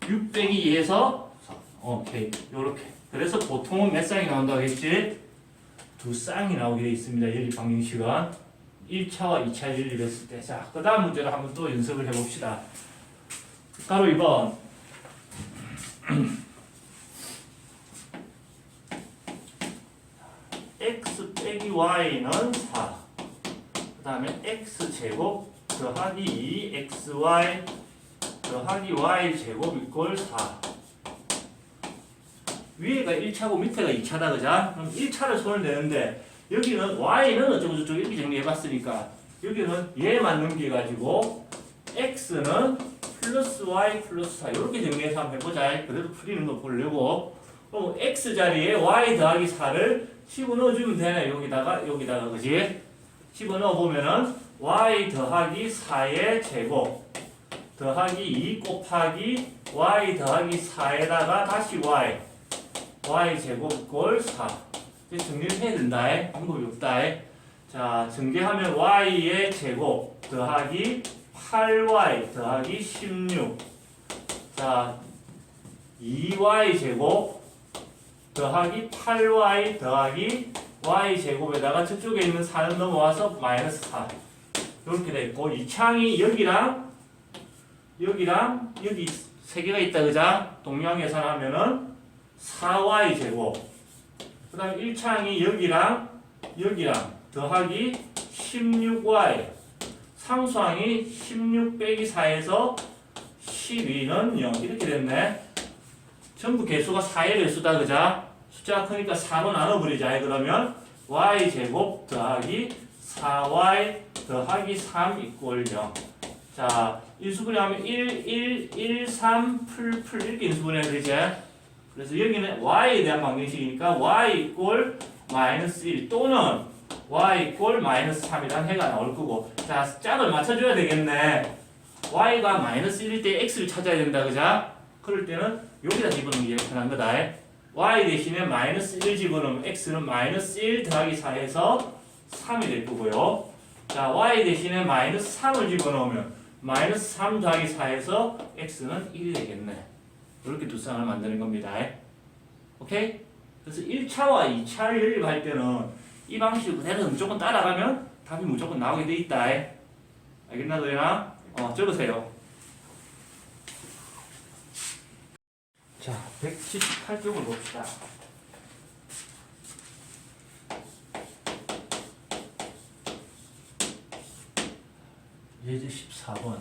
6 빼기 2 해서 오케이. 요렇게. 그래서 보통은 몇 쌍이 나온다고 했지? 2쌍이 나오게 되어 있습니다. 연립 방정식은 1차와 2차 연립했을 때. 자, 그 다음 문제를 한번 또 연습을 해봅시다. 가로 2번. x 빼기 y는 4. 그 다음에 x제곱 더하기 2xy 더하기 y제곱 이꼴 4. 위에가 1차고 밑에가 2차다. 그자? 그럼 1차를 손을 내는데 여기는 y는 어쩌고저쩌고 이렇게 정리해봤으니까 여기는 얘만 넘겨가지고 x는 플러스 y 플러스 4 이렇게 정리해서 한번 해보자. 그래도 풀리는 거 보려고. 그럼 x 자리에 y 더하기 4를 집어넣어주면 되네. 여기다가 그지? 집어넣어보면은 y 더하기 4의 제곱 더하기 2 곱하기 y 더하기 4에다가 다시 y 제곱 이꼴 4. 이제 정리를 해야 된다. 방법이 없다. 자, 전개하면 y의 제곱 더하기 8y 더하기 16. 자, 2y 제곱 더하기 8y 더하기 y 제곱에다가 저쪽에 있는 4는 넘어와서 마이너스 4. 이렇게 됐고 이 창이 여기랑 여기 세 개가 있다. 그자? 동양 계산하면은 4y 제곱. 그 다음에 1창이 여기랑 더하기 16y. 상수항이 16 빼기 4에서 12는 0. 이렇게 됐네. 전부 개수가 4의 개수다. 그자? 숫자가 크니까 4로 나눠버리자. 그러면 y 제곱 더하기 4y 더하기 3 이꼴 0. 자, 인수분해하면 1, 3, 풀 이렇게 인수분해야 되지. 그래서 여기는 y에 대한 방정식이니까 y 이꼴 마이너스 1 또는 y 이꼴 마이너스 3이라는 해가 나올 거고. 자, 짝을 맞춰줘야 되겠네. y가 마이너스 1일 때 x를 찾아야 된다. 그자? 그럴 때는 여기다 집어넣는 게 편한 거다. y 대신에 마이너스 1 집어넣으면 x는 마이너스 1 더하기 4에서 3이 될 거고요. 자, y 대신에 마이너스 3을 집어넣으면 마이너스 3 더하기 4에서 x는 1이 되겠네. 이렇게 두 쌍을 만드는 겁니다. 오케이? 그래서 1차와 2차를 연립할 때는 이 방식을 그대로 무조건 따라가면 답이 무조건 나오게 돼 있다. 알겠나, 도현아? 적으세요. 자, 178쪽을 봅시다. 예제 14번.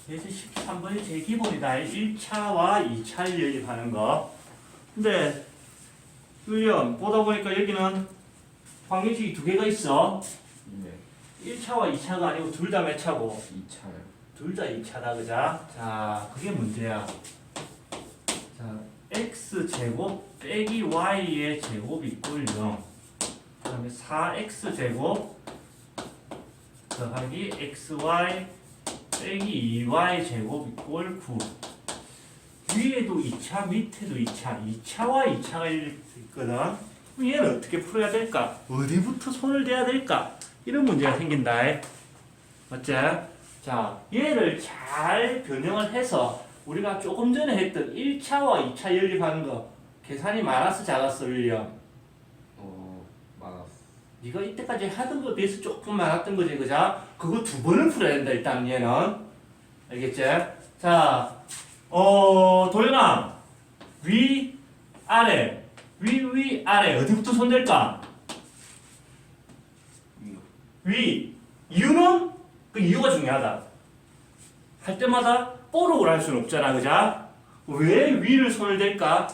예제 13번이 제일 기본이다. 1차와 2차를 연립하는 거. 근데 william 보다 보니까 여기는 방정식이 두 개가 있어. 네. 1차와 2차가 아니고 둘 다 몇 차고? 2차요. 둘 다 2차다, 그자? 자, 그게 문제야. 자, x제곱 빼기 y의 제곱 이꼴 0. 그 다음에 4x제곱 더하기 xy 빼기 2y 제곱 이꼴 9. 위에도 2차, 밑에도 2차, 2차와 2차가 있거든. 그럼 얘는 어떻게 풀어야 될까? 어디부터 손을 대야 될까? 이런 문제가 생긴다. 맞지? 자, 얘를 잘 변형을 해서 우리가 조금 전에 했던 1차와 2차 연립하는 거 계산이 많았어, 작았어, 윌리엄? 많았어. 네가 이때까지 하던 거에 비해서 조금 많았던 거지, 그자? 그거 두 번을 풀어야 된다, 일단 얘는. 알겠지? 자, 도현아, 위, 아래, 위, 아래, 어디부터 손댈까? 이거. 위. 이유는? 그 이유가 중요하다. 할 때마다 뽀록을 할 수는 없잖아, 그자? 왜 위를 손을 댈까?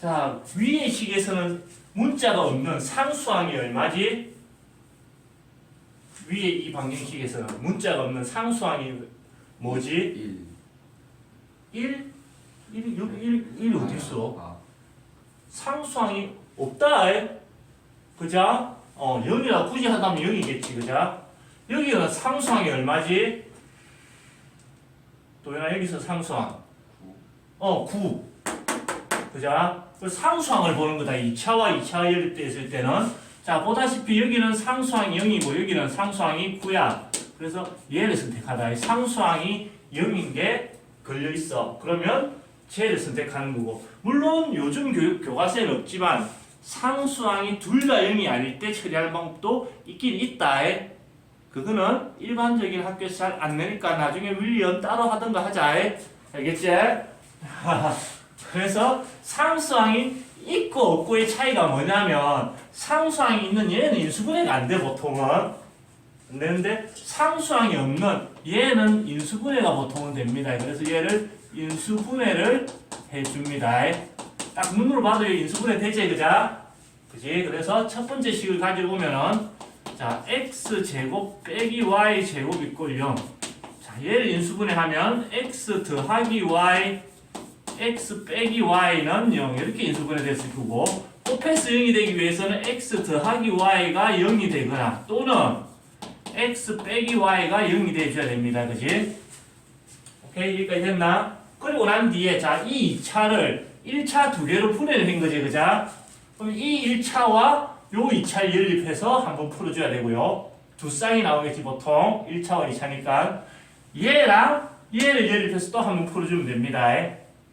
자, 위의 식에서는 문자가 없는 상수항이 얼마지? 위에 이 방정식에서는 문자가 없는 상수항이 뭐지? 1. 1 어디 있어? 아. 상수항이 없다. 그자? 0이라 굳이 하다면 0이겠지, 그자? 여기는 상수항이 얼마지? 도현아, 여기서 상수항. 9. 그자? 그 상수항을 보는 거다. 2차와 2차가 연립되어 때는. 자, 보다시피 여기는 상수항이 0이고 여기는 상수항이 9야. 그래서 얘를 선택하다. 상수항이 0인 게 걸려 있어. 그러면 쟤를 선택하는 거고. 물론 요즘 교과서에는 없지만 상수항이 둘 다 0이 아닐 때 처리하는 방법도 있긴 있다. 그거는 일반적인 학교에서 잘 안 내니까 나중에 윌리엄 따로 하던가 하자. 알겠지? 그래서 상수항이 있고 없고의 차이가 뭐냐면 상수항이 있는 얘는 인수분해가 안 돼, 보통은. 안 되는데 상수항이 없는 얘는 인수분해가 보통은 됩니다. 그래서 얘를 인수분해를 해줍니다. 딱 눈으로 봐도 인수분해 되지, 그자? 그지? 그래서 첫 번째 식을 가지고 보면은 자, x제곱 빼기 y제곱 이꼴 0. 자, 얘를 인수분해하면 x 더하기 y x 빼기 y는 0 이렇게 인수분해 됐을 거고 곱해서 0이 되기 위해서는 x 더하기 y가 0이 되거나 또는 x 빼기 y가 0이 되어줘야 됩니다. 그지? 오케이, 여기까지 됐나? 그리고 난 뒤에 자, 이 2차를 1차 두 개로 분해를 한 거지, 그자? 그럼 이 1차와 요 2차를 연립해서 한번 풀어줘야 되고요. 두 쌍이 나오겠지, 보통. 1차와 2차니까. 얘랑 얘를 연립해서 또 한번 풀어주면 됩니다.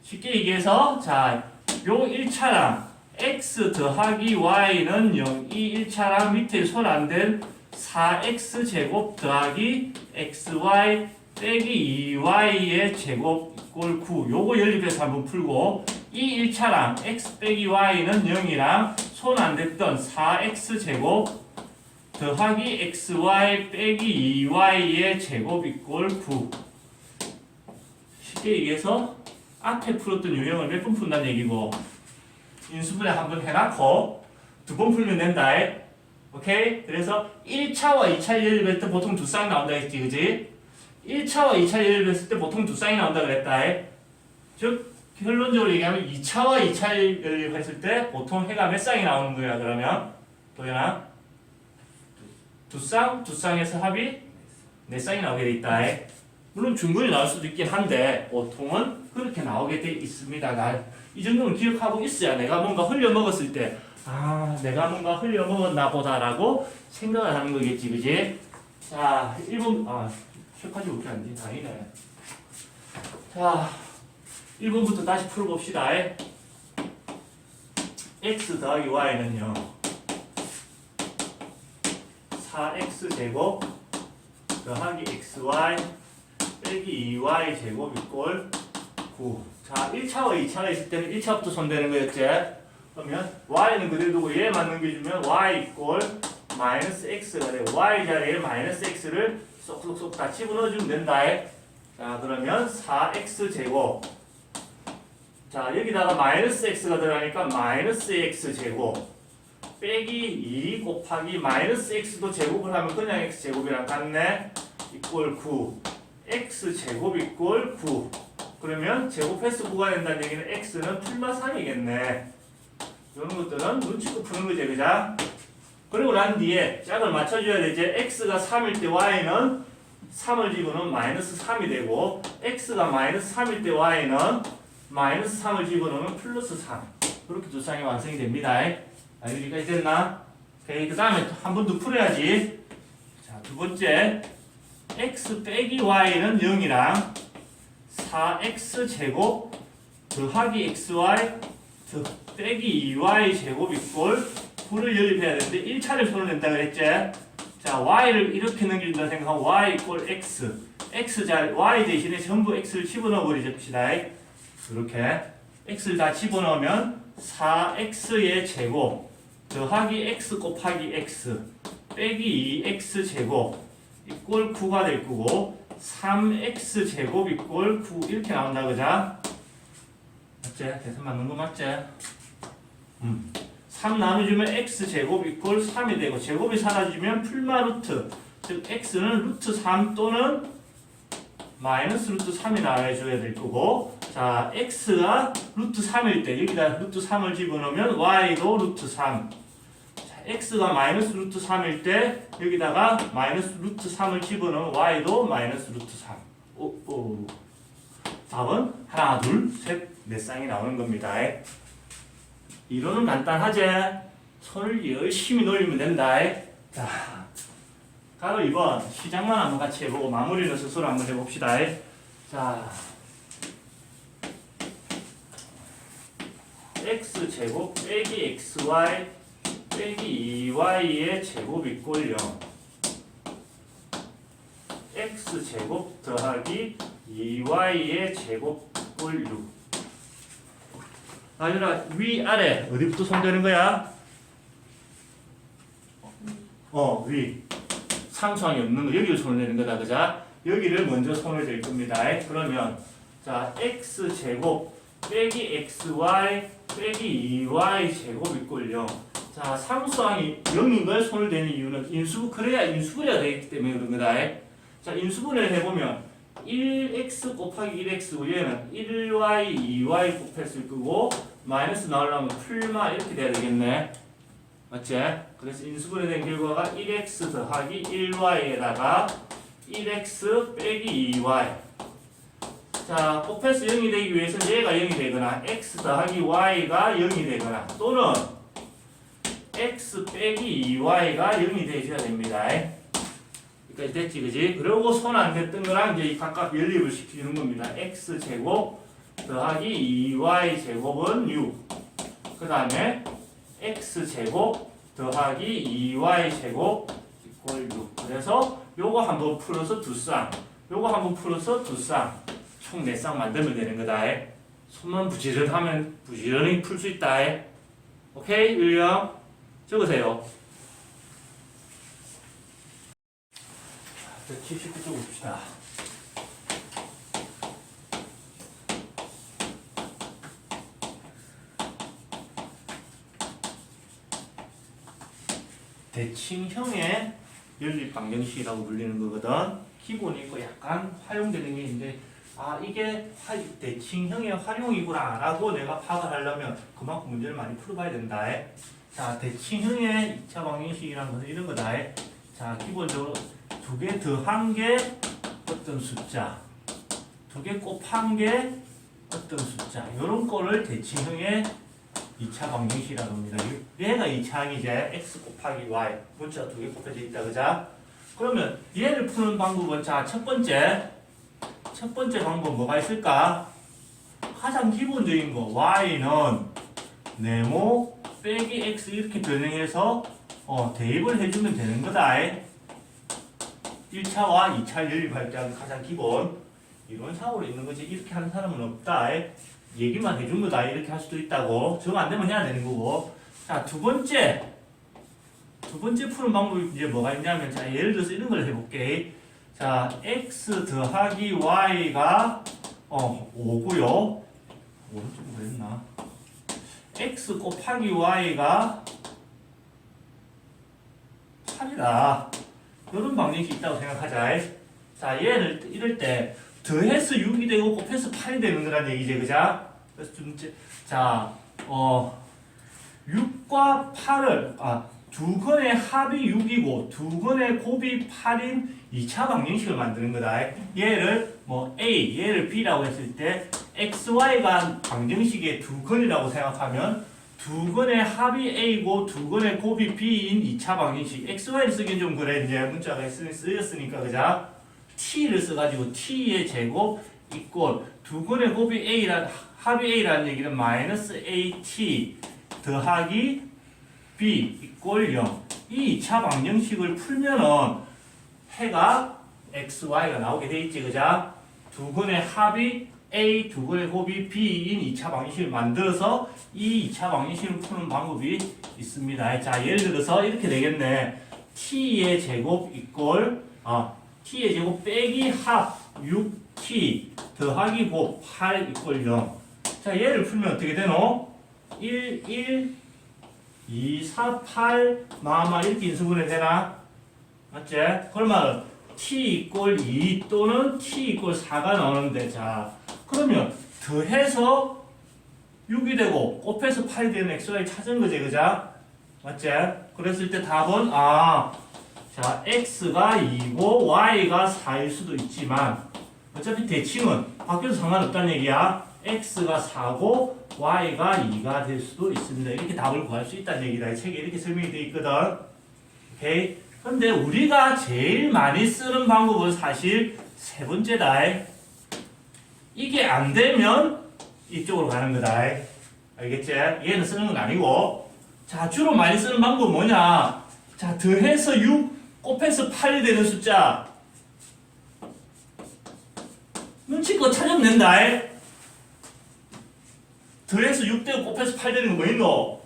쉽게 얘기해서 자, 요 1차랑 x 더하기 y는 0, 이 1차랑 밑에 손 안 댄 4x 제곱 더하기 xy 빼기 2y의 제곱 이꼴 9 요거 연립해서 한번 풀고 이 1차랑 x 빼기 y는 0이랑 손 안 댔던 4x 제곱 더하기 xy 빼기 2y의 제곱 이꼴 9 쉽게 얘기해서 앞에 풀었던 유형을 몇 번 푼다는 얘기고 인수분해 한번 해놓고 두 번 풀면 된다. 오케이? 그래서 1차와 2차 연립했을 때 보통 두 쌍이 나온다 했지, 그지? 1차와 2차 연립했을 때 보통 두 쌍이 나온다 그랬다. 즉 결론적으로 얘기하면 2차와 2차 연립했을 때 보통 해가 몇 쌍이 나오는 거야, 그러면? 도현아? 두 쌍에서 합이 4쌍이 나오게 돼 있다. 물론 중근이 나올 수도 있긴 한데 보통은 그렇게 나오게 돼 있습니다. 이 정도는 기억하고 있어야 내가 뭔가 흘려 먹었을 때 내가 뭔가 흘려 먹었나 보다라고 생각을 하는 거겠지, 그지? 자, 1번 책까지 이렇게 안 돼. 다행이네. 자, 1번부터 다시 풀어봅시다. x 더하기 y는요 4x 제곱 더하기 xy 빼기 2y 제곱 이꼴 9. 자, 1차와 2차가 있을 때는 1차부터 손대는 거였지? 그러면 y는 그대로 두고 얘만 넘겨주면 y 이꼴 마이너스 x가 돼. y 자리에 마이너스 x를 쏙쏙쏙 다 집어넣어주면 된다. 자 그러면 4x 제곱. 자 여기다가 마이너스 x가 들어가니까 마이너스 x 제곱 빼기 2 곱하기 마이너스 x도 제곱을 하면 그냥 x 제곱이랑 같네. 이꼴 9 x 제곱 이꼴 9. 그러면 제곱해서 9가 된다는 얘기는 x는 풀마 3이겠네. 이런 것들은 눈치껏 푸는 거지, 그자? 그리고 난 뒤에 짝을 맞춰줘야 되지. x가 3일 때 y는 3을 집어넣으면 마이너스 3이 되고 x가 마이너스 3일 때 y는 마이너스 3을 집어넣으면 플러스 3. 그렇게 두 쌍이 완성이 됩니다. 여기까지 됐나? 오케이. 그 다음에 한 번 더 풀어야지. 자, 두 번째 x 빼기 y는 0이랑 4x 제곱 더하기 xy 빼기 2y 제곱 이꼴 9를 연립해야 되는데 1차를 손을 낸다 그랬지? 자 y를 이렇게 넘긴다 생각하면 y 이꼴 x x 자리 y 대신에 전부 x를 집어넣어 버리십시다. 이렇게 x를 다 집어넣으면 4x의 제곱 더하기 x 곱하기 x 빼기 2x 제곱 이꼴 9가 될 거고 3x 제곱 이꼴 9 이렇게 나온다 그자? 맞지? 대선 맞는 거 맞지? 3 나눠주면 x 제곱 이꼴 3이 되고 제곱이 사라지면 풀마 루트 즉 x는 루트 3 또는 마이너스 루트 3이 나와줘야 될 거고 자 x가 루트 3일 때 여기다 루트 3을 집어넣으면 y도 루트 3 자, x가 마이너스 루트 3일 때 여기다가 마이너스 루트 3을 집어넣으면 y도 마이너스 루트 3 오. 답은 하나 둘셋 쌍이 나오는 겁니다. 이론은 간단하지? 손을 열심히 놀리면 된다. 자, 가로 2번 시작만 한번 같이 해보고 마무리는 스스로 한번 해봅시다. 자, x제곱 빼기 xy 빼기 2y의 제곱 이꼴 0 x제곱 더하기 2y의 제곱 이꼴 6 아니라 위아래 어디부터 손대는 거야? 위 상수항이 없는 거 여기를 손을 내는 거다 그자? 여기를 먼저 손을 댈 겁니다. 그러면 자 x제곱 빼기 xy 빼기 2y 제곱 이꼴 0 자 상수항이 0인 걸 손을 대는 이유는 인수분 그래야 인수분해가 되기 때문에 그런 거다. 자 인수분해를 해보면 1x 곱하기 1x고 얘는 1y, 2y 곱했을 거고 마이너스 나오려면 풀마 이렇게 돼야 되겠네. 맞지? 그래서 인수분해 된 결과가 1x 더하기 1y에다가 1x 빼기 2y 자 곱해서 0이 되기 위해서는 얘가 0이 되거나 x 더하기 y가 0이 되거나 또는 x 빼기 2y가 0이 되셔야 됩니다. 여기까지 됐지 그지? 그리고 손 안 댔던 거랑 이제 각각 연립을 시키는 겁니다. x제곱 더하기 2y제곱은 6 그 다음에 x제곱 더하기 2y제곱 이꼴 6 그래서 요거 한번 풀어서 두 쌍 요거 한번 풀어서 두 쌍 총 4쌍 만들면 되는 거다. 손만 부지런하면 부지런히 풀 수 있다. 오케이? 윌리엄 적으세요. 179쪽 봅시다. 대칭형의 연립 방정식이라고 불리는 거거든. 기본이 있고 약간 활용되는 게 있는데 이게 대칭형의 활용이구나 라고 내가 파악을 하려면 그만큼 문제를 많이 풀어봐야 된다. 자 대칭형의 2차 방정식이라는 것은 이런 거다. 자 기본적으로 두 개 더한 게 어떤 숫자, 두 개 곱한 게 어떤 숫자, 이런 거를 대칭형의 2차 방정식이라고 합니다. 얘가 2차항이제 x 곱하기 y, 문자 두 개 곱해져 있다, 그자? 그러면 얘를 푸는 방법은 자 첫 번째 방법 뭐가 있을까? 가장 기본적인 거 y는 네모 빼기 x 이렇게 변형해서 대입을 해주면 되는 거다. 1차와 2차 연립할 때 가장 기본 이론상으로 있는 거지 이렇게 하는 사람은 없다. 얘기만 해준 거다 이렇게 할 수도 있다고. 정 안 되면 해야 되는 거고. 자, 두 번째 푸는 방법이 이제 뭐가 있냐면, 자, 예를 들어서 이런 걸 해볼게. 자, x 더하기 y가 5고요. 오른쪽으로 했나? x 곱하기 y가 8이다. 이런 방정식이 있다고 생각하자. 자, 얘를 이럴 때 더해서 6이 되고 곱해서 8이 되는 거란 얘기지, 그자? 그래서 자, 6과 8을 두 건의 합이 6이고 두 건의 곱이 8인 2차 방정식을 만드는 거다. 얘를 A, 얘를 B라고 했을 때 XY가 방정식의 두 건이라고 생각하면 두 건의 합이 A고 두 건의 곱이 B인 2차 방정식. XY를 쓰기엔 좀 그래. 이제 문자가 쓰였으니까, 그자? T를 써가지고 T의 제곱 이꼴 두 건의 곱이 합이 A라는 얘기는 마이너스 AT 더하기 B 이꼴 0. 이 2차 방정식을 풀면은 해가 XY가 나오게 돼 있지, 그자? 두 건의 합이 A, 두 건의 곱이 B인 2차 방정식을 만들어서 이 2차 방정식을 푸는 방법이 있습니다. 자, 예를 들어서 이렇게 되겠네. T의 제곱 이꼴 T의 제곱 빼기 합 6T 더하기 곱 8 이꼴 0. 자, 얘를 풀면 어떻게 되노? 1, 1, 2, 4, 8, 마마 이렇게 인수분해 되나? 맞지? 그러면 t 이꼴 2 또는 t 이꼴 4가 나오는데, 자, 그러면 더해서 6이 되고 곱해서 8이 되는 xy 찾은 거지, 그자? 맞지? 그랬을 때 답은 자, x가 2고 y가 4일 수도 있지만 어차피 대칭은 바뀌어도 상관없다는 얘기야. x가 4고 y가 2가 될 수도 있습니다. 이렇게 답을 구할 수 있다는 얘기다. 이 책에 이렇게 설명이 되어 있거든. 오케이? 근데 우리가 제일 많이 쓰는 방법은 사실 세 번째다. 이게 안 되면 이쪽으로 가는 거다. 알겠지? 얘는 쓰는 건 아니고. 자, 주로 많이 쓰는 방법은 뭐냐? 자, 더해서 6 곱해서 8이 되는 숫자. 눈치껏 찾으면 된다. 더해서 6 되고 곱해서 8 되는 거 뭐 있노?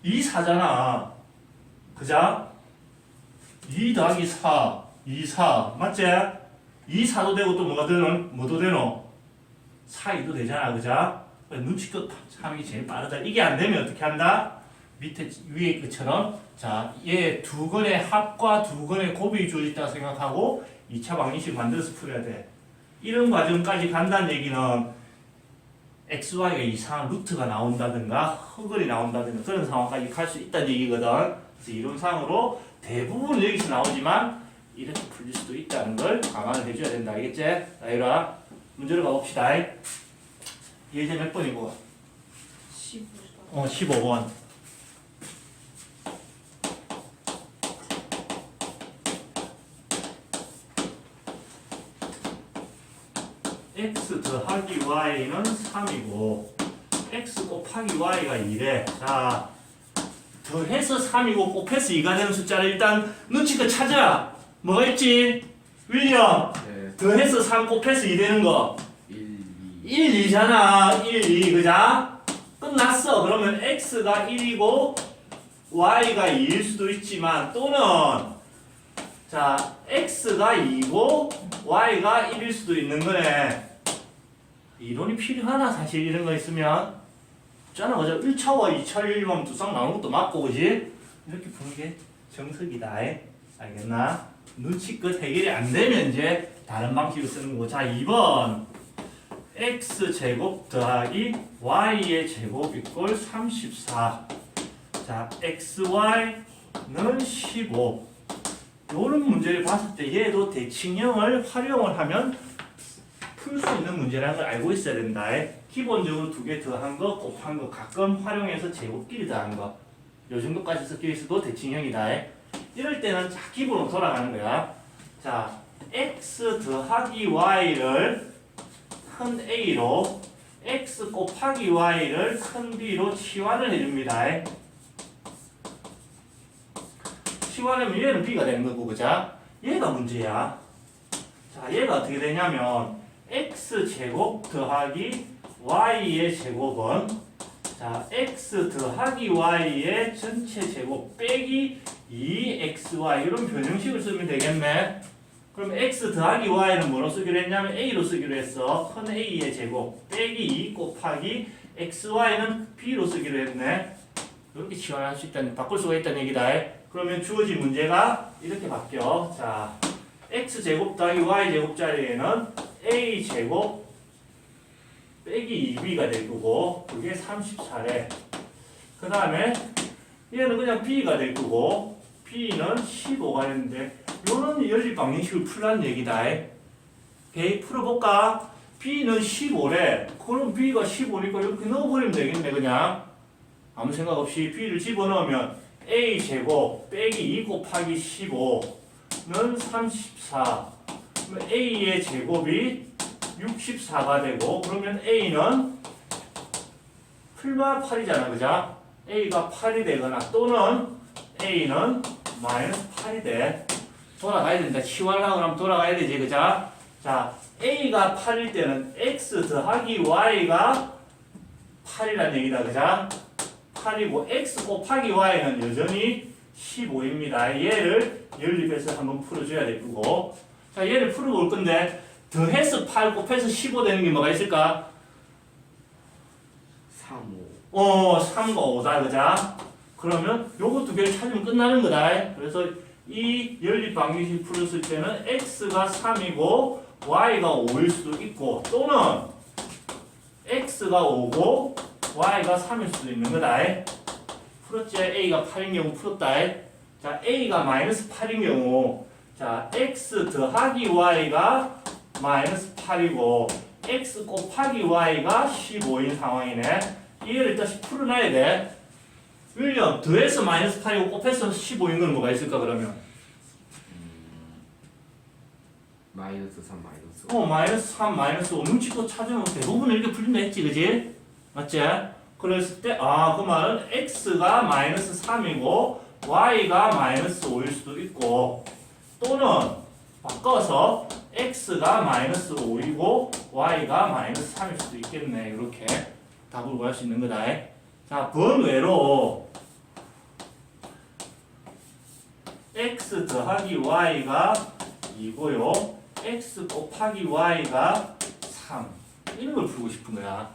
2, 4잖아. 그자? 2 더하기 4, 2, 4. 맞지? 2, 4도 되고 또 뭐도 되노? 4, 2도 되잖아. 그자? 눈치껏 하는 게 제일 빠르다. 이게 안 되면 어떻게 한다? 밑에 위에 것처럼, 자, 얘 두 건의 합과 두 건의 곱이 주어졌다 생각하고 2차 방정식 만들어서 풀어야 돼. 이런 과정까지 간다는 얘기는 XY가 이상한 루트가 나온다든가 허글이 나온다든가 그런 상황까지 갈 수 있다는 얘기거든. 그래서 이론상으로 대부분 여기서 나오지만 이렇게 풀릴 수도 있다는 걸 감안을 해줘야 된다. 알겠지? 자, 이리와 문제로 가봅시다. 예제 몇 번이고? 15번. x 더하기 y는 3이고 x 곱하기 y가 2래. 자, 더해서 3이고 곱해서 2가 되는 숫자를 일단 눈치껏 찾아. 뭐가 있지? 윌리엄. 네. 더해서 3 곱해서 2 되는 거 1, 2. 1, 2잖아. 1, 2. 그자? 끝났어. 그러면 x가 1이고 y가 2일 수도 있지만 또는 자, x가 2고 y가 1일 수도 있는 거네. 이론이 필요하나 사실 이런 거 있으면. 있잖아, 그죠? 1차와 2차 1번 두쌍 나오는 것도 맞고, 그지? 이렇게 푸는 게 정석이다. 알겠나? 눈치껏 해결이 안 되면 이제 다른 방식으로 쓰는 거고. 자, 2번. x제곱 더하기 y의 제곱 이꼴 34. 자, xy는 15. 이런 문제를 봤을 때 얘도 대칭형을 활용을 하면 풀 수 있는 문제라는 걸 알고 있어야 된다. 기본적으로 두 개 더한 거, 곱한 거, 가끔 활용해서 제곱끼리 더한 거. 요 정도까지 섞여 있어도 대칭형이다. 이럴 때는 자, 기본으로 돌아가는 거야. 자, x 더하기 y를 큰 A로, x 곱하기 y를 큰 B로 치환을 해줍니다. 치환하면 얘는 B가 되는 거고, 그자? 얘가 문제야. 자, 얘가 어떻게 되냐면 x제곱 더하기 y의 제곱은 자 x 더하기 y의 전체 제곱 빼기 2xy 이런 변형식을 쓰면 되겠네. 그럼 x 더하기 y는 뭐로 쓰기로 했냐면 a로 쓰기로 했어. 큰 a의 제곱 빼기 2 곱하기 xy는 b로 쓰기로 했네. 이렇게 치환할 수 있다는, 바꿀 수가 있다는 얘기다. 그러면 주어진 문제가 이렇게 바뀌어. 자, x제곱 더하기 y제곱 자리에는 a제곱 빼기 2b가 될 거고 그게 34래. 그 다음에 얘는 그냥 b가 될 거고 b는 15가 되는데 요런 연립 방정식을 풀라는 얘기다. 오케이, 풀어볼까? b는 15래. 그럼 b가 15니까 이렇게 넣어버리면 되겠네. 그냥 아무 생각 없이 b를 집어넣으면 a제곱 빼기 2 곱하기 15는 34. 그러면 a의 제곱이 64가 되고 그러면 a는 풀마 8이잖아. 그죠? a가 8이 되거나 또는 a는 마이너스 8이 돼. 돌아가야 된다. 치환을 하고 나면 돌아가야 되지. 그죠? 자, a가 8일 때는 x 더하기 y가 8이라는 얘기다. 그죠? 8이고 x 곱하기 y는 여전히 15입니다. 얘를 연립해서 한번 풀어줘야 될 거고. 자, 얘를 풀어볼 건데 더해서 8 곱해서 15 되는 게 뭐가 있을까? 3, 5. 3과 5다. 그죠? 그러면 요거 두 개를 찾으면 끝나는 거다. 그래서 이 연립 방정식 풀었을 때는 x가 3이고 y가 5일 수도 있고 또는 x가 5고 y가 3일 수도 있는 거다. 풀었지? a가 8인 경우 풀었다. 자, a가 마이너스 8인 경우 자, x 더하기 y가 마이너스 8이고 x 곱하기 y가 15인 상황이네. 이해를 다시 풀어놔야 돼. 왜냐? 더해서 마이너스 8이고 곱해서 15인 건 뭐가 있을까 그러면? 마이너스 3, 마이너스 5. 마이너스 3, 마이너스 5 눈치껏 찾으면 대부분 이렇게 풀린다 했지, 그지? 맞지? 그랬을 때, 그 말은 x가 마이너스 3이고 y가 마이너스 5일 수도 있고 또는 바꿔서 x가 마이너스 5이고 y가 마이너스 3일 수도 있겠네. 이렇게 답을 구할 수 있는 거다. 자, 번외로 x 더하기 y가 2고요. x 곱하기 y가 3. 이런 걸 풀고 싶은 거야.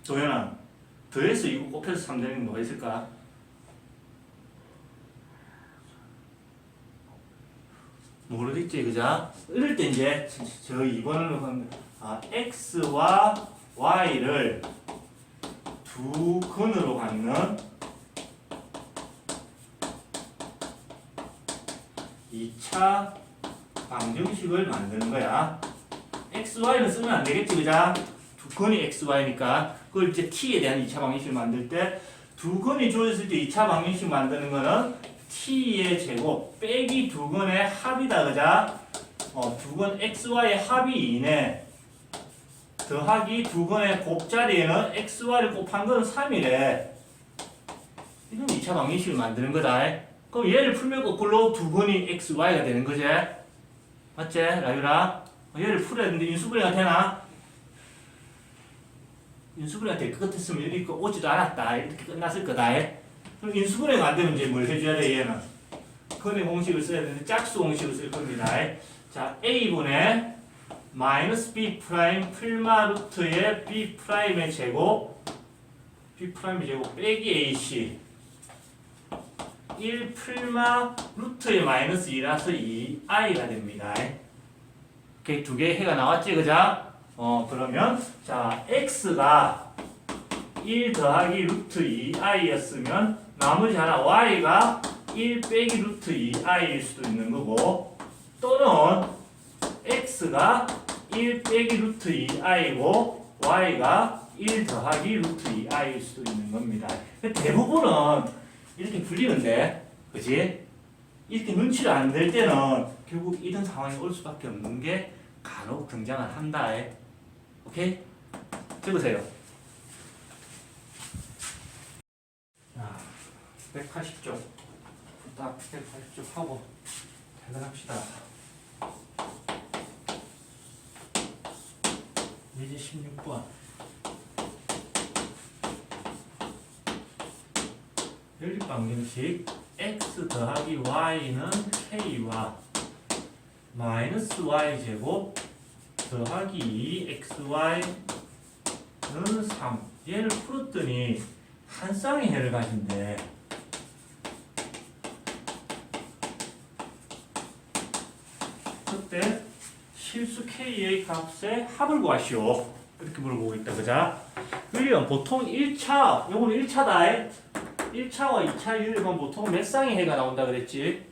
도현아, 더해서 2고 곱해서 3 되는 게 뭐가 있을까? 모르겠지, 그죠? 이럴 때 이제 저 2번을 하면 x와 y를 두 근으로 갖는 2차 방정식을 만드는 거야. x, y는 쓰면 안 되겠지, 그죠? 두 근이 x, y니까 그걸 이제 t에 대한 2차 방정식을 만들 때 두 근이 주어졌을 때 2차 방정식 만드는 거는 t의 제곱 빼기 두 근의 합이다. 그자? 두 근 xy의 합이 2네. 더하기 두 근의 곱자리에는 xy를 곱한 건 3이래. 이건 2차 방정식을 만드는 거다. 그럼 얘를 풀면 거꾸로 두 근이 xy가 되는 거지? 맞지? 라유라? 얘를 풀어야 되는데 인수분해가 되나? 인수분해가 될 것 같았으면 여기 오지도 않았다. 이렇게 끝났을 거다. 그럼 인수분해가 안 되면 이제 뭘 해줘야 돼, 얘는? 근의 공식을 써야 되는데 짝수 공식을 쓸 겁니다. 자, a분의 마이너스 b 프라임 풀마 루트의 b 프라임의 제곱 빼기 ac 1 풀마 루트의 마이너스 2라서 2i가 됩니다. 이렇게 두 개의 해가 나왔지, 그자? 그러면 자, x가 1 더하기 루트 2i였으면 나머지 하나 y가 1 빼기 루트 2i일 수도 있는 거고 또는 x가 1 빼기 루트 2i고 y가 1 더하기 루트 2i일 수도 있는 겁니다. 대부분은 이렇게 풀리는데, 그지? 이렇게 눈치를 안 낼 때는 결국 이런 상황이 올 수밖에 없는 게 간혹 등장을 한다. 오케이? 적으세요. 자, 180쪽. 딱 180쪽 하고 퇴근합시다. 이제 16번. 연립방정식 x 더하기 y는 k와 마이너스 y 제곱 더하기 2xy는 3. 얘를 풀었더니 한 쌍의 해를 가진대. 그때 실수 k의 값의 합을 구하시오. 이렇게 물어보고 있다. 그자? 그러면 보통 1차, 요거는 1차다. 1차와 2차 연립은 보통 몇 쌍의 해가 나온다 그랬지?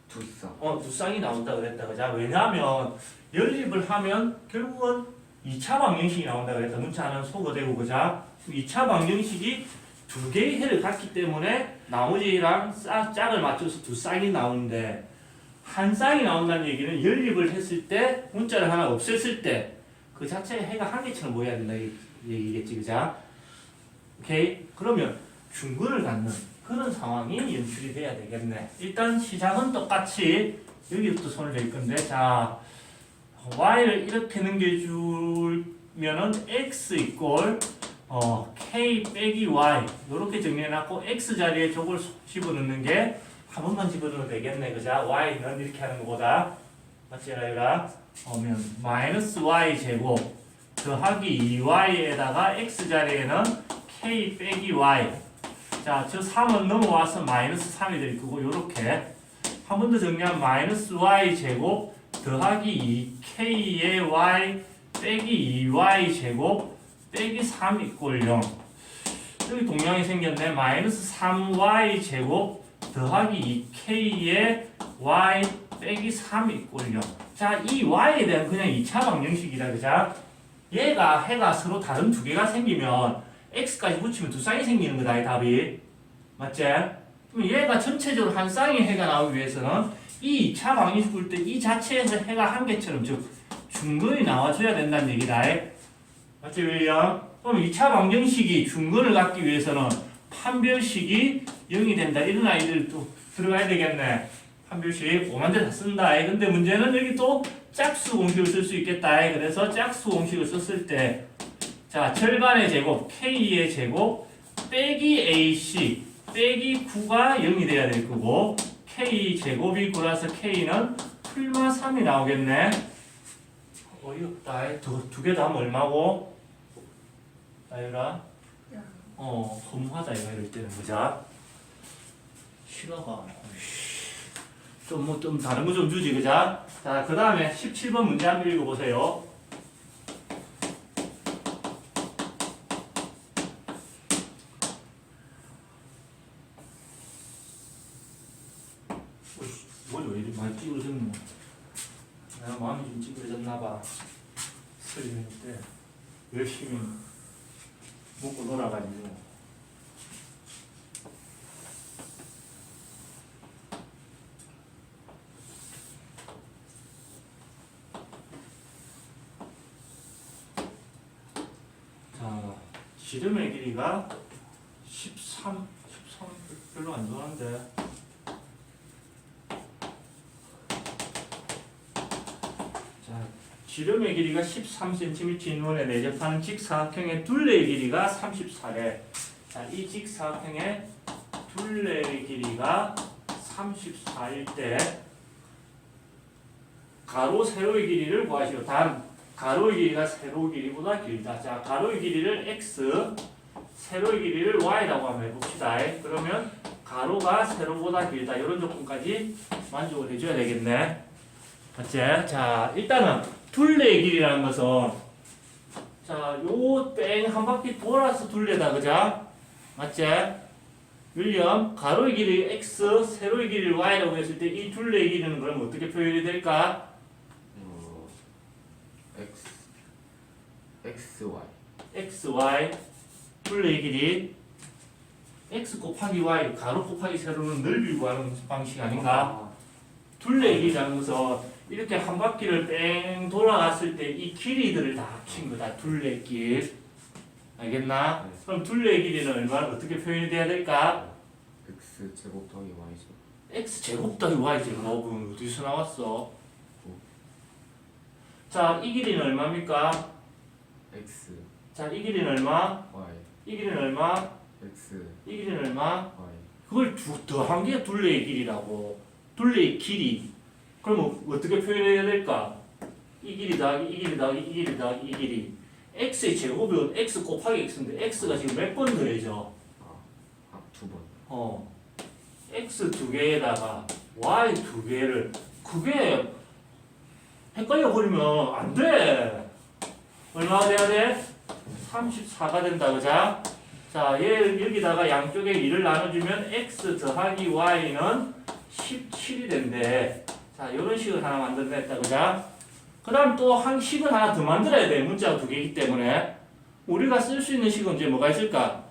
두 쌍. 두 쌍이 나온다 그랬다. 그자? 왜냐하면 연립을 하면 결국은 2차 방정식이 나온다 그랬다. 문자는 소거되고. 그자? 2차 방정식이 두 개의 해를 갖기 때문에 나머지랑 짝을 맞춰서 두 쌍이 나오는데 한 쌍이 나온다는 얘기는 연립을 했을 때 문자를 하나 없앴을 때 그 자체의 해가 한 개처럼 보여야 된다 이 얘기겠지. 그자? 오케이? 그러면 중근을 갖는 그런 상황이 연출이 돼야 되겠네. 일단 시작은 똑같이 여기부터 손을 댈 건데, 자 y를 이렇게 넘겨주면은 x 이꼴 k 빼기 y 이렇게 정리해놨고 x 자리에 저걸 집어넣는 게 한 번만 집어넣어도 되겠네. 그자? y는 이렇게 하는 것보다 맞지 라이라? 그러면 마이너스 y 제곱 더하기 2y에다가 x 자리에는 k 빼기 y. 자, 저 3은 넘어와서 마이너스 3이 될 거고 요렇게 한 번 더 정리하면 마이너스 y 제곱 더하기 2k의 y 빼기 2y 제곱 빼기 3 이꼴 0. 여기 동양이 생겼네. 마이너스 3y 제곱 더하기 2k의 y 빼기 3 이꼴 0. 자, 이 y에 대한 그냥 2차 방정식이다. 그자? 얘가 해가 서로 다른 두 개가 생기면 x까지 붙이면 두 쌍이 생기는 거다. 이 답이. 맞지? 그럼 얘가 전체적으로 한 쌍의 해가 나오기 위해서는 이 2차 방정식 풀 때 이 자체에서 해가 한 개처럼 즉 중근이 나와줘야 된다는 얘기다. 맞지, 윌리엄? 그럼 2차 방정식이 중근을 갖기 위해서는 판별식이 0이 된다. 이런 아이들 또 들어가야 되겠네. 판별식 오만 대 다 쓴다. 근데 문제는 여기 또 짝수 공식을 쓸 수 있겠다. 그래서 짝수 공식을 썼을 때 자, 절반의 제곱 k의 제곱 빼기 ac 빼기 9가 0이 돼야 될 거고 k 제곱이 9라서 k는 풀마 3이 나오겠네. 어이없다. 두 개 다 하면 얼마고? 나유라? 허무하다 이거 이럴 때는. 보자. 신호가 좀 다른 거 좀 주지. 그자? 자, 그 다음에 17번 문제 한번 읽어보세요. 뭐지 왜 이렇게 많이 찌그러졌노? 내가 마음이 좀 찌그러졌나봐. 설명할 때 열심히 먹고 놀아가지고. 자, 지름의 길이가 13 별로 안 좋아하는데. 자, 지름의 길이가 13cm인 원에 내접하는 직사각형의 둘레의 길이가 34래. 자, 이 직사각형의 둘레의 길이가 34일 때 가로 세로의 길이를 구하시오. 단 가로의 길이가 세로의 길이보다 길다. 자, 가로의 길이를 x, 세로의 길이를 y라고 한번 해봅시다. 그러면 가로가 세로보다 길다. 이런 조건까지 만족을 해줘야 되겠네. 맞지? 자, 일단은 둘레의 길이라는 것은 자, 요 뺑 한 바퀴 돌아서 둘레다. 그자? 맞지? 윌리엄, 가로의 길이 x, 세로의 길이를 y라고 했을 때 이 둘레의 길이는 그럼 어떻게 표현이 될까? xy 둘레의 길이 x 곱하기 y 가로 곱하기 세로는 넓이 구하는 방식 아닌가? 둘레의 길이라는 것은 이렇게 한 바퀴를 뺑 돌아갔을 때 이 길이들을 다 합친 거다. 둘레의 길. 알겠나? 그럼 둘레의 길이는 얼마나 어떻게 표현이 돼야 될까? x 제곱 더하기 y 제곱. x 제곱 더하기 y 제곱은 어디서 나왔어? 자, 이 길이는 얼마입니까? X 자, 이 길이는 얼마? Y 이 길이는 얼마? X 이 길이는 얼마? Y 그걸 더한 게 둘레의 길이라고. 둘레의 길이. 그러면 어떻게 표현해야 될까? 이 길이 더하기 이 길이 더하기 이 길이 더하기 이 길이. x의 제곱은 x 곱하기 x인데 x가 지금 몇 번 더해져? 두 번. x 두 개에다가 y 두 개를 그게 헷갈려 버리면 안 돼. 얼마가 돼야 돼? 34가 된다, 그자? 자, 얘 여기다가 양쪽에 2를 나눠주면 x 더하기 y는 17이 된대. 자, 이런 식을 하나 만들어냈다, 그자? 그 다음 또 한 식을 하나 더 만들어야 돼. 문자가 두 개이기 때문에. 우리가 쓸 수 있는 식은 이제 뭐가 있을까?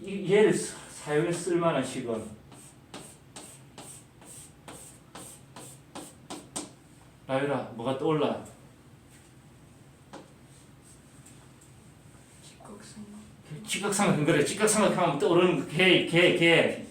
얘를 사용해 쓸 만한 식은 라유라, 뭐가 떠올라? 직각삼각, 그래. 직각삼각하면 떠오르는 거, 개. 개.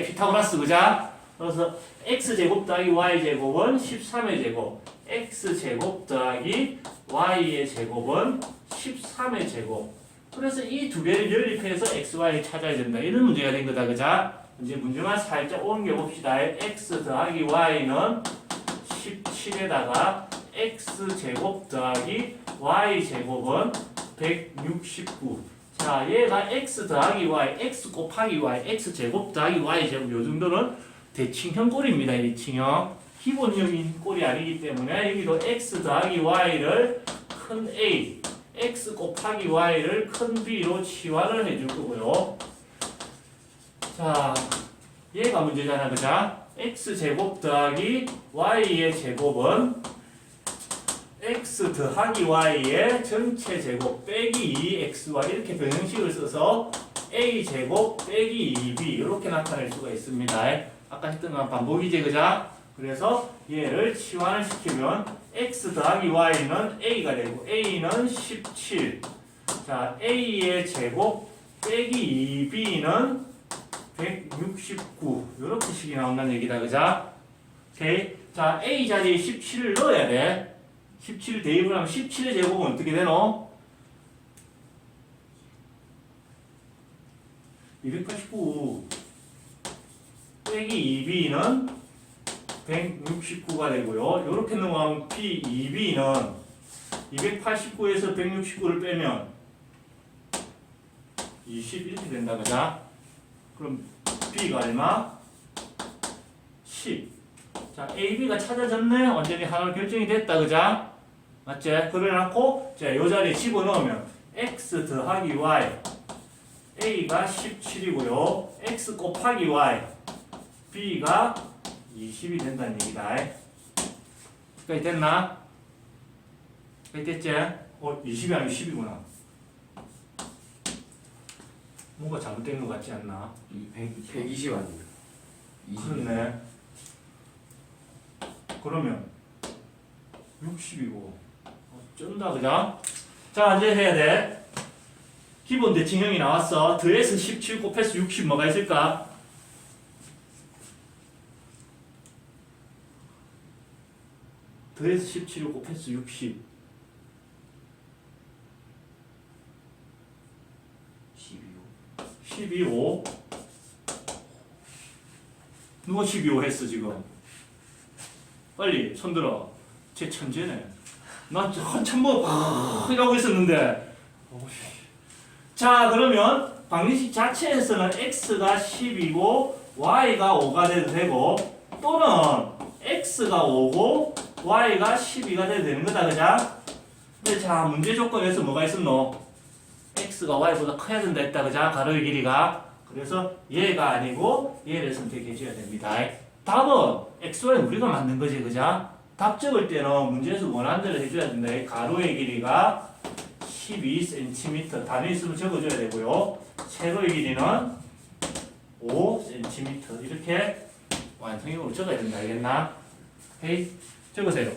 피타고라스, 그자? 그래서 x제곱 더하기 y제곱은 13의 제곱, x제곱 더하기 y의 제곱은 13의 제곱. 그래서 이 두 개를 연립해서 xy를 찾아야 된다. 이런 문제가 된 거다, 그자? 이제 문제만 살짝 옮겨봅시다. x 더하기 y는 17에다가 x제곱 더하기 y제곱은 169. 자, 얘가 x 더하기 y, x 곱하기 y, x제곱 더하기 y제곱 요 정도는 대칭형 꼴입니다. 대칭형. 기본형인 꼴이 아니기 때문에 여기도 x 더하기 y를 큰 A, x 곱하기 y를 큰 B로 치환을 해줄 거고요. 자, 얘가 문제잖아, 그자? x제곱 더하기 y의 제곱은 x 더하기 y의 전체 제곱 빼기 2xy 이렇게 변형식을 써서 a제곱 빼기 2b 이렇게 나타낼 수가 있습니다. 아까 했던 건 반복이지, 그자? 그래서 얘를 치환을 시키면 x 더하기 y는 a가 되고 a는 17. 자, a의 제곱 빼기 2b는 169 이렇게 식이 나온다는 얘기다, 그자? 오케이. 자, a 자리에 17을 넣어야 돼. 17 대입을 하면 17의 제곱은 어떻게 되노? 289 빼기 2b는 169가 되고요. 이렇게 넘어가면 p 2b는 289에서 169를 빼면 20 이렇게 된다, 그자? 그럼 b가 얼마? 10. 자, a, b가 찾아졌네. 완전히 하나로 결정이 됐다, 그자? 맞지? 그래놓고 자, 이 자리에 집어넣으면 x 더하기 y a가 17이고요. x 곱하기 y b가 20이 된다는 얘기다. 여기까지 됐나? 여기까지 됐지? 20이 아니고 10이구나. 뭔가 잘못된 것 같지 않나? 120 아니에요? 20. 그렇네. 그러면 60이고 쩐다, 그죠? 자, 이제 해야 돼. 기본 대칭형이 나왔어. 더해서 17 곱해서 60 뭐가 있을까? 더해서 17을 곱해서 60 12호 누가 12호 했어 지금? 빨리 손들어. 쟤 천재네. 나 한참 뭐 이러고 있었는데. 자, 그러면 방정식 자체에서는 x가 10이고 y가 5가 돼도 되고 또는 x가 5고 y가 12가 돼도 되는 거다, 그자? 근데 자, 문제 조건에서 뭐가 있었노? x가 y보다 커야 된다 했다, 그자? 가로의 길이가. 그래서 얘가 아니고 얘를 선택해 줘야 됩니다. 답은 xy는 우리가 만든 거지, 그자? 답 적을 때는 문제에서 원하는 대로 해줘야 된다. 가로의 길이가 12cm 단위 있으면 적어줘야 되고요. 세로의 길이는 5cm 이렇게 완성형으로 적어야 된다. 알겠나? 오케이? 적으세요.